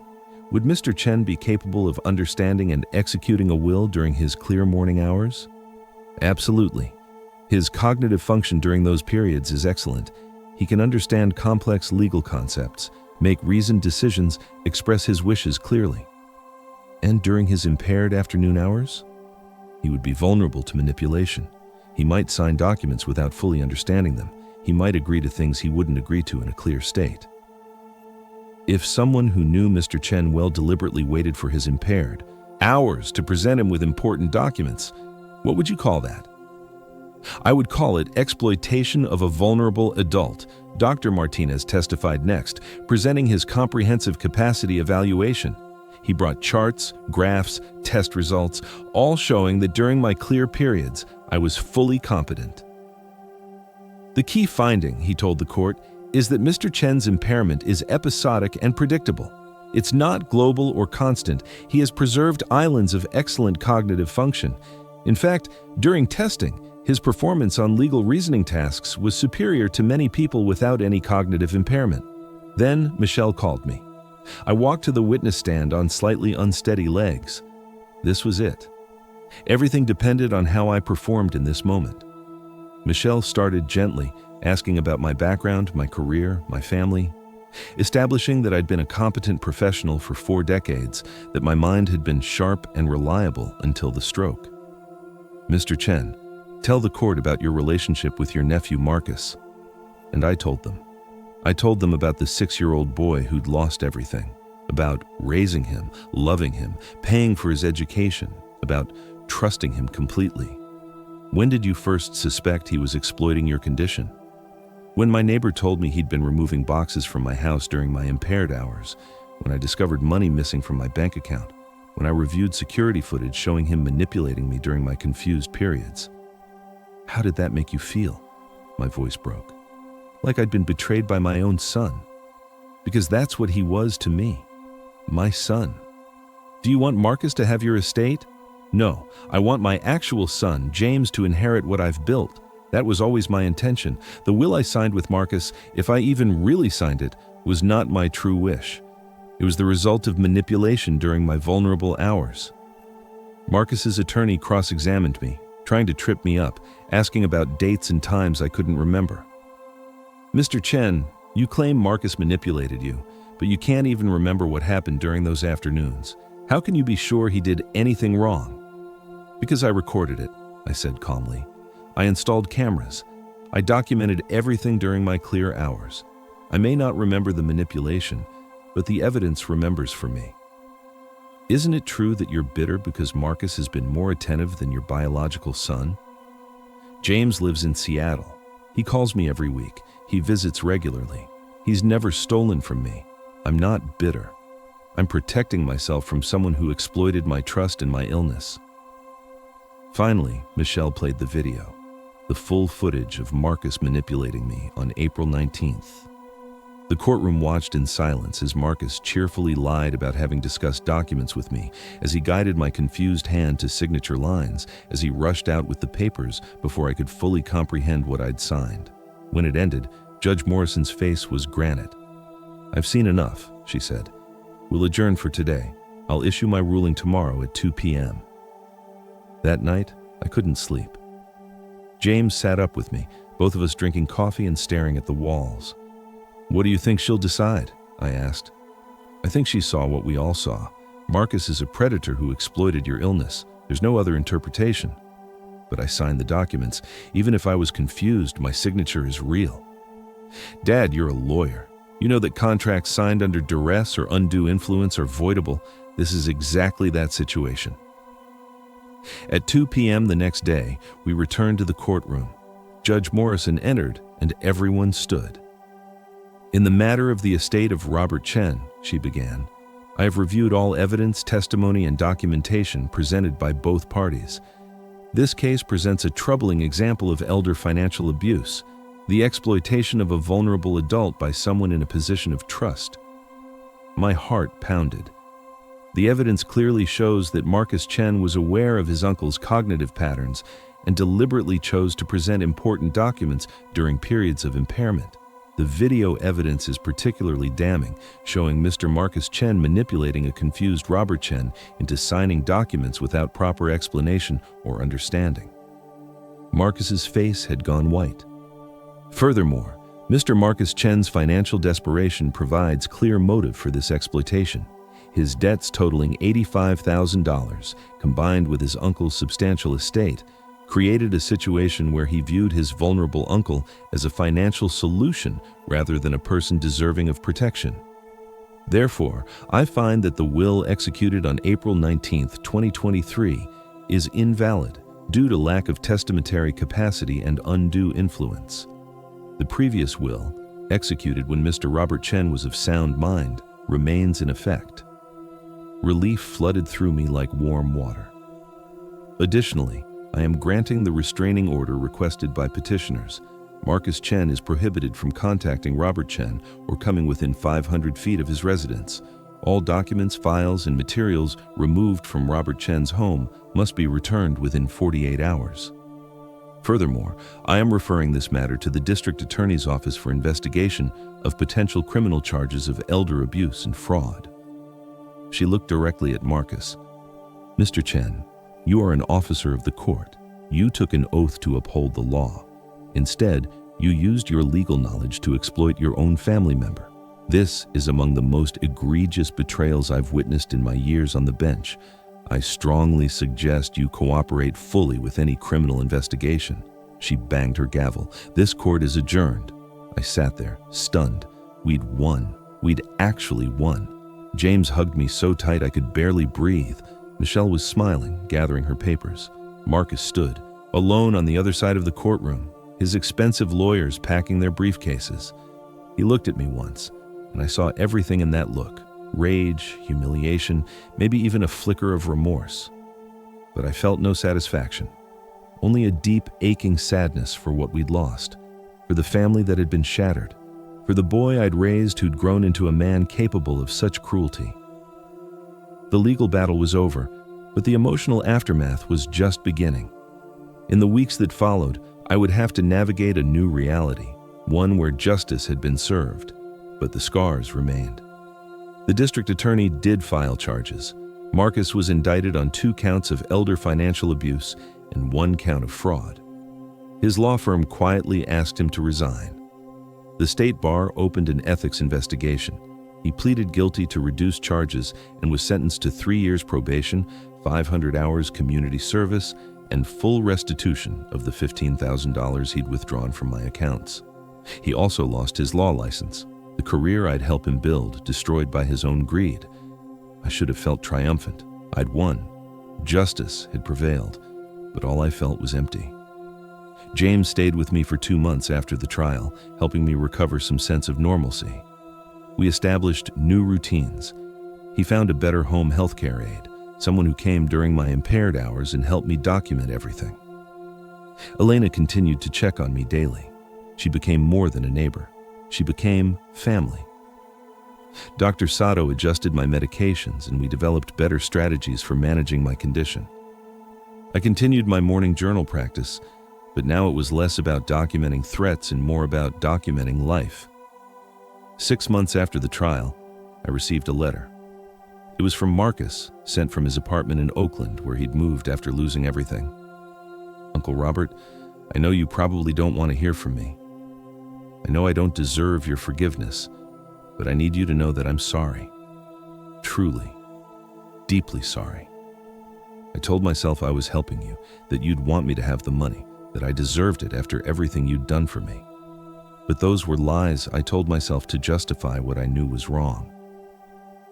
would Mr. Chen be capable of understanding and executing a will during his clear morning hours? Absolutely. His cognitive function during those periods is excellent. He can understand complex legal concepts, make reasoned decisions, express his wishes clearly. And during his impaired afternoon hours, he would be vulnerable to manipulation. He might sign documents without fully understanding them. He might agree to things he wouldn't agree to in a clear state. If someone who knew Mr. Chen well deliberately waited for his impaired hours to present him with important documents, what would you call that? I would call it exploitation of a vulnerable adult. Dr. Martinez testified next, presenting his comprehensive capacity evaluation. He brought charts, graphs, test results, all showing that during my clear periods, I was fully competent. The key finding, he told the court, is that Mr. Chen's impairment is episodic and predictable. It's not global or constant. He has preserved islands of excellent cognitive function. In fact, during testing, his performance on legal reasoning tasks was superior to many people without any cognitive impairment. Then Michelle called me. I walked to the witness stand on slightly unsteady legs. This was it. Everything depended on how I performed in this moment. Michelle started gently, asking about my background, my career, my family, establishing that I'd been a competent professional for 4 decades, that my mind had been sharp and reliable until the stroke. Mr. Chen, tell the court about your relationship with your nephew Marcus. And I told them. I told them about the 6-year-old boy who'd lost everything, about raising him, loving him, paying for his education, about trusting him completely. When did you first suspect he was exploiting your condition? When my neighbor told me he'd been removing boxes from my house during my impaired hours, when I discovered money missing from my bank account, when I reviewed security footage showing him manipulating me during my confused periods. How did that make you feel? My voice broke. Like I'd been betrayed by my own son. Because that's what he was to me. My son. Do you want Marcus to have your estate? No, I want my actual son, James, to inherit what I've built. That was always my intention. The will I signed with Marcus, if I even really signed it, was not my true wish. It was the result of manipulation during my vulnerable hours. Marcus's attorney cross-examined me, trying to trip me up, asking about dates and times I couldn't remember. Mr. Chen, you claim Marcus manipulated you, but you can't even remember what happened during those afternoons. How can you be sure he did anything wrong? Because I recorded it, I said calmly. I installed cameras. I documented everything during my clear hours. I may not remember the manipulation, but the evidence remembers for me. Isn't it true that you're bitter because Marcus has been more attentive than your biological son? James lives in Seattle. He calls me every week. He visits regularly. He's never stolen from me. I'm not bitter. I'm protecting myself from someone who exploited my trust in my illness. Finally, Michelle played the video, the full footage of Marcus manipulating me on April 19th. The courtroom watched in silence as Marcus cheerfully lied about having discussed documents with me, as he guided my confused hand to signature lines, as he rushed out with the papers before I could fully comprehend what I'd signed. When it ended, Judge Morrison's face was granite. "I've seen enough," she said. "We'll adjourn for today. I'll issue my ruling tomorrow at 2 p.m. That night, I couldn't sleep. James sat up with me, both of us drinking coffee and staring at the walls. "What do you think she'll decide?" I asked. "I think she saw what we all saw. Marcus is a predator who exploited your illness. There's no other interpretation." But I signed the documents. Even if I was confused, my signature is real. "Dad, you're a lawyer. You know that contracts signed under duress or undue influence are voidable. This is exactly that situation." At 2 p.m. the next day, we returned to the courtroom. Judge Morrison entered, and everyone stood. "In the matter of the estate of Robert Chen," she began, "I have reviewed all evidence, testimony, and documentation presented by both parties. This case presents a troubling example of elder financial abuse, the exploitation of a vulnerable adult by someone in a position of trust." My heart pounded. The evidence clearly shows that Marcus Chen was aware of his uncle's cognitive patterns and deliberately chose to present important documents during periods of impairment. The video evidence is particularly damning, showing Mr. Marcus Chen manipulating a confused Robert Chen into signing documents without proper explanation or understanding. Marcus's face had gone white. Furthermore, Mr. Marcus Chen's financial desperation provides clear motive for this exploitation. His debts totaling $85,000, combined with his uncle's substantial estate, created a situation where he viewed his vulnerable uncle as a financial solution rather than a person deserving of protection. Therefore, I find that the will executed on April 19, 2023, is invalid due to lack of testamentary capacity and undue influence. The previous will, executed when Mr. Robert Chen was of sound mind, remains in effect. Relief flooded through me like warm water. Additionally, I am granting the restraining order requested by petitioners. Marcus Chen is prohibited from contacting Robert Chen or coming within 500 feet of his residence. All documents, files, and materials removed from Robert Chen's home must be returned within 48 hours. Furthermore, I am referring this matter to the District Attorney's Office for investigation of potential criminal charges of elder abuse and fraud. She looked directly at Marcus. Mr. Chen, you are an officer of the court. You took an oath to uphold the law. Instead, you used your legal knowledge to exploit your own family member. This is among the most egregious betrayals I've witnessed in my years on the bench. I strongly suggest you cooperate fully with any criminal investigation. She banged her gavel. This court is adjourned. I sat there, stunned. We'd won. We'd actually won. James hugged me so tight I could barely breathe. Michelle was smiling, gathering her papers. Marcus stood, alone on the other side of the courtroom, his expensive lawyers packing their briefcases. He looked at me once, and I saw everything in that look. Rage, humiliation, maybe even a flicker of remorse. But I felt no satisfaction. Only a deep, aching sadness for what we'd lost, for the family that had been shattered, for the boy I'd raised who'd grown into a man capable of such cruelty. The legal battle was over, but the emotional aftermath was just beginning. In the weeks that followed, I would have to navigate a new reality, one where justice had been served, but the scars remained. The district attorney did file charges. Marcus was indicted on 2 counts of elder financial abuse and 1 count of fraud. His law firm quietly asked him to resign. The state bar opened an ethics investigation. He pleaded guilty to reduced charges and was sentenced to 3 years probation, 500 hours community service, and full restitution of the $15,000 he'd withdrawn from my accounts. He also lost his law license, the career I'd helped him build, destroyed by his own greed. I should have felt triumphant. I'd won. Justice had prevailed, but all I felt was empty. James stayed with me for 2 months after the trial, helping me recover some sense of normalcy. We established new routines. He found a better home healthcare aide, someone who came during my impaired hours and helped me document everything. Elena continued to check on me daily. She became more than a neighbor. She became family. Dr. Sato adjusted my medications and we developed better strategies for managing my condition. I continued my morning journal practice, but now it was less about documenting threats and more about documenting life. 6 months after the trial, I received a letter. It was from Marcus, sent from his apartment in Oakland, where he'd moved after losing everything. Uncle Robert, I know you probably don't want to hear from me. I know I don't deserve your forgiveness, but I need you to know that I'm sorry. Truly, deeply sorry. I told myself I was helping you, that you'd want me to have the money, that I deserved it after everything you'd done for me. But those were lies I told myself to justify what I knew was wrong.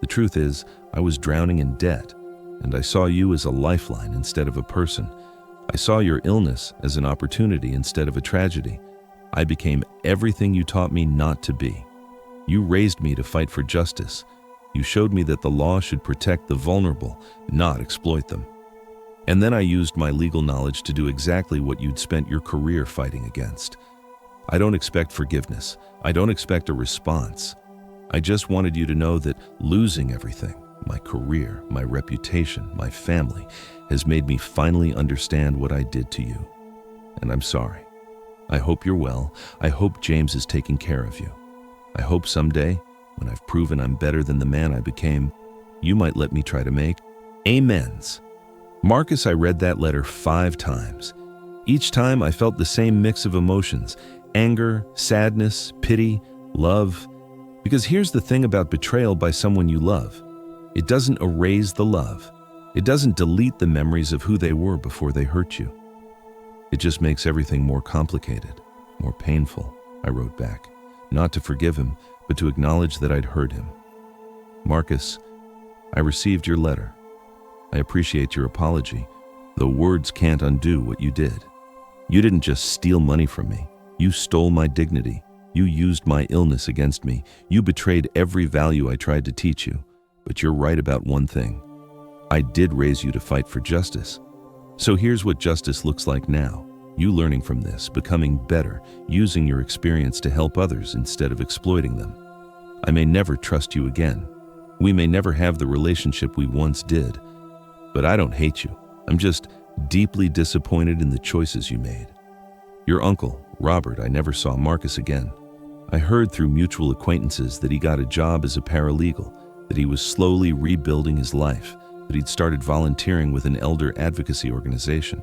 The truth is, I was drowning in debt, and I saw you as a lifeline instead of a person. I saw your illness as an opportunity instead of a tragedy. I became everything you taught me not to be. You raised me to fight for justice. You showed me that the law should protect the vulnerable, not exploit them. And then I used my legal knowledge to do exactly what you'd spent your career fighting against. I don't expect forgiveness. I don't expect a response. I just wanted you to know that losing everything, my career, my reputation, my family, has made me finally understand what I did to you. And I'm sorry. I hope you're well. I hope James is taking care of you. I hope someday, when I've proven I'm better than the man I became, you might let me try to make amends. Marcus, I read that letter 5 times. Each time I felt the same mix of emotions, Anger, sadness, pity, love. Because here's the thing about betrayal by someone you love. It doesn't erase the love. It doesn't delete the memories of who they were before they hurt you. It just makes everything more complicated, more painful, I wrote back. Not to forgive him, but to acknowledge that I'd hurt him. Marcus, I received your letter. I appreciate your apology, though words can't undo what you did. You didn't just steal money from me. You stole my dignity. You used my illness against me. You betrayed every value I tried to teach you. But you're right about one thing. I did raise you to fight for justice. So here's what justice looks like now. You learning from this, becoming better, using your experience to help others instead of exploiting them. I may never trust you again. We may never have the relationship we once did. But I don't hate you. I'm just deeply disappointed in the choices you made. Your uncle, Robert, I never saw Marcus again. I heard through mutual acquaintances that he got a job as a paralegal, that he was slowly rebuilding his life, that he'd started volunteering with an elder advocacy organization.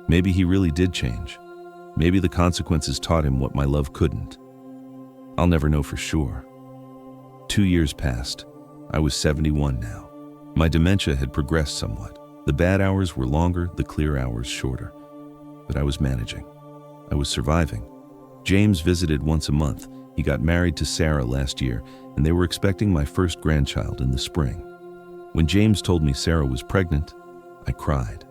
Maybe he really did change. Maybe the consequences taught him what my love couldn't. I'll never know for sure. 2 years passed. I was 71 now. My dementia had progressed somewhat. The bad hours were longer, the clear hours shorter. But I was managing. I was surviving. James visited once a month. He got married to Sarah last year, and they were expecting my first grandchild in the spring. When James told me Sarah was pregnant, I cried.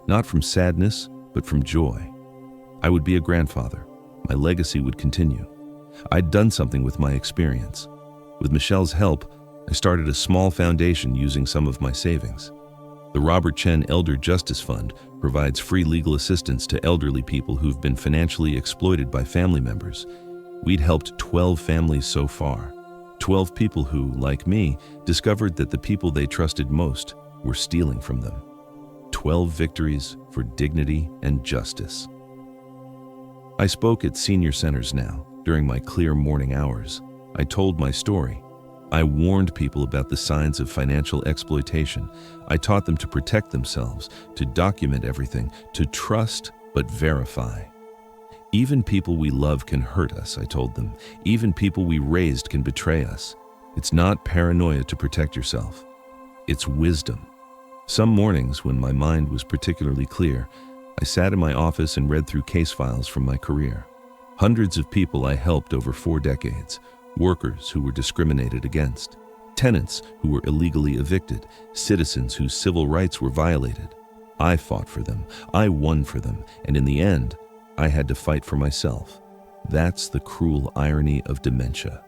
Not from sadness, but from joy. I would be a grandfather. My legacy would continue. I'd done something with my experience. With Michelle's help, I started a small foundation using some of my savings. The Robert Chen Elder Justice Fund provides free legal assistance to elderly people who've been financially exploited by family members. We'd helped 12 families so far. 12 people who, like me, discovered that the people they trusted most were stealing from them. 12 victories for dignity and justice. I spoke at senior centers now, during my clear morning hours. I told my story. I warned people about the signs of financial exploitation. I taught them to protect themselves, to document everything, to trust but verify. Even people we love can hurt us, I told them. Even people we raised can betray us. It's not paranoia to protect yourself. It's wisdom. Some mornings, when my mind was particularly clear, I sat in my office and read through case files from my career. Hundreds of people I helped over 4 decades. Workers who were discriminated against, tenants who were illegally evicted, citizens whose civil rights were violated. I fought for them, I won for them, and in the end, I had to fight for myself. That's the cruel irony of dementia.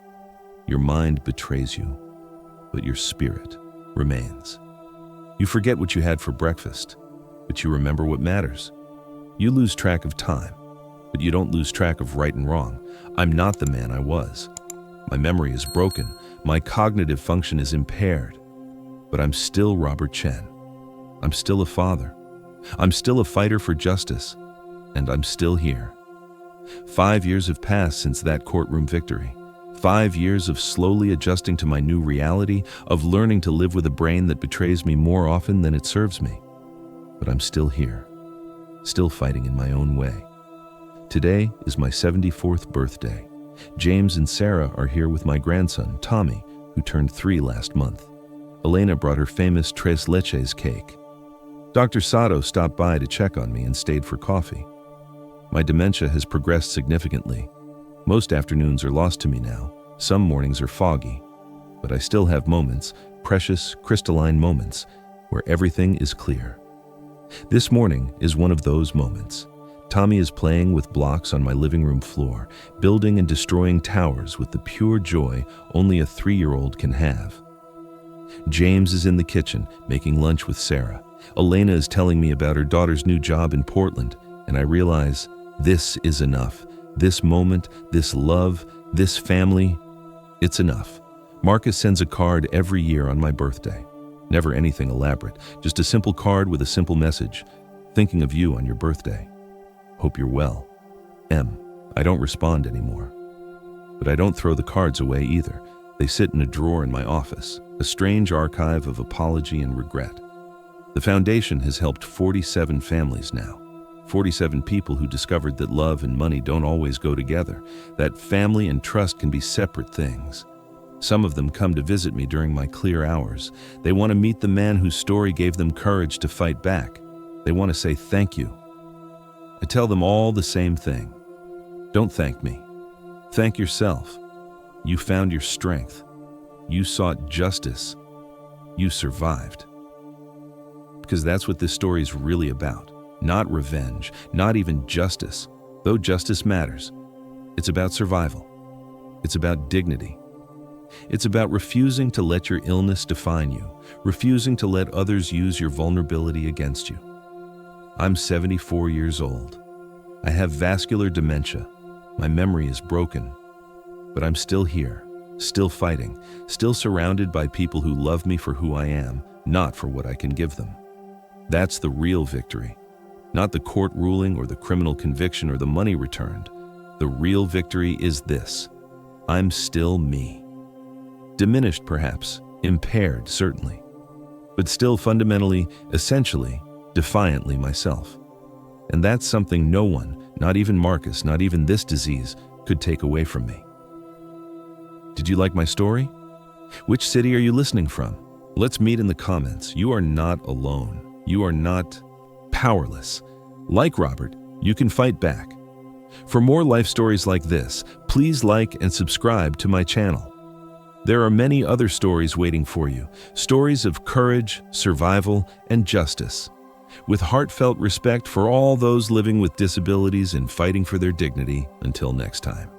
Your mind betrays you, but your spirit remains. You forget what you had for breakfast, but you remember what matters. You lose track of time, but you don't lose track of right and wrong. I'm not the man I was. My memory is broken. My cognitive function is impaired. But I'm still Robert Chen. I'm still a father. I'm still a fighter for justice. And I'm still here. 5 years have passed since that courtroom victory. 5 years of slowly adjusting to my new reality, of learning to live with a brain that betrays me more often than it serves me. But I'm still here. Still fighting in my own way. Today is my 74th birthday. James and Sarah are here with my grandson, Tommy, who turned 3 last month. Elena brought her famous tres leches cake. Dr. Sato stopped by to check on me and stayed for coffee. My dementia has progressed significantly. Most afternoons are lost to me now. Some mornings are foggy. But I still have moments, precious, crystalline moments, where everything is clear. This morning is one of those moments. Tommy is playing with blocks on my living room floor, building and destroying towers with the pure joy only a 3-year-old can have. James is in the kitchen, making lunch with Sarah. Elena is telling me about her daughter's new job in Portland, and I realize this is enough. This moment, this love, this family, it's enough. Marcus sends a card every year on my birthday. Never anything elaborate, just a simple card with a simple message. Thinking of you on your birthday. Hope you're well. M. I don't respond anymore. But I don't throw the cards away either. They sit in a drawer in my office, a strange archive of apology and regret. The foundation has helped 47 families now. 47 people who discovered that love and money don't always go together, that family and trust can be separate things. Some of them come to visit me during my clear hours. They want to meet the man whose story gave them courage to fight back. They want to say thank you. I tell them all the same thing. Don't thank me. Thank yourself. You found your strength. You sought justice. You survived. Because that's what this story is really about. Not revenge, not even justice, though justice matters. It's about survival. It's about dignity. It's about refusing to let your illness define you, refusing to let others use your vulnerability against you. I'm 74 years old. I have vascular dementia. My memory is broken. But I'm still here, still fighting, still surrounded by people who love me for who I am, not for what I can give them. That's the real victory. Not the court ruling or the criminal conviction or the money returned. The real victory is this. I'm still me. Diminished perhaps, impaired certainly, but still fundamentally, essentially, defiantly myself. And that's something no one, not even Marcus, not even this disease, could take away from me. Did you like my story? Which city are you listening from? Let's meet in the comments. You are not alone. You are not powerless. Like Robert, you can fight back. For more life stories like this, please like and subscribe to my channel. There are many other stories waiting for you, stories of courage, survival, and justice. With heartfelt respect for all those living with disabilities and fighting for their dignity, until next time.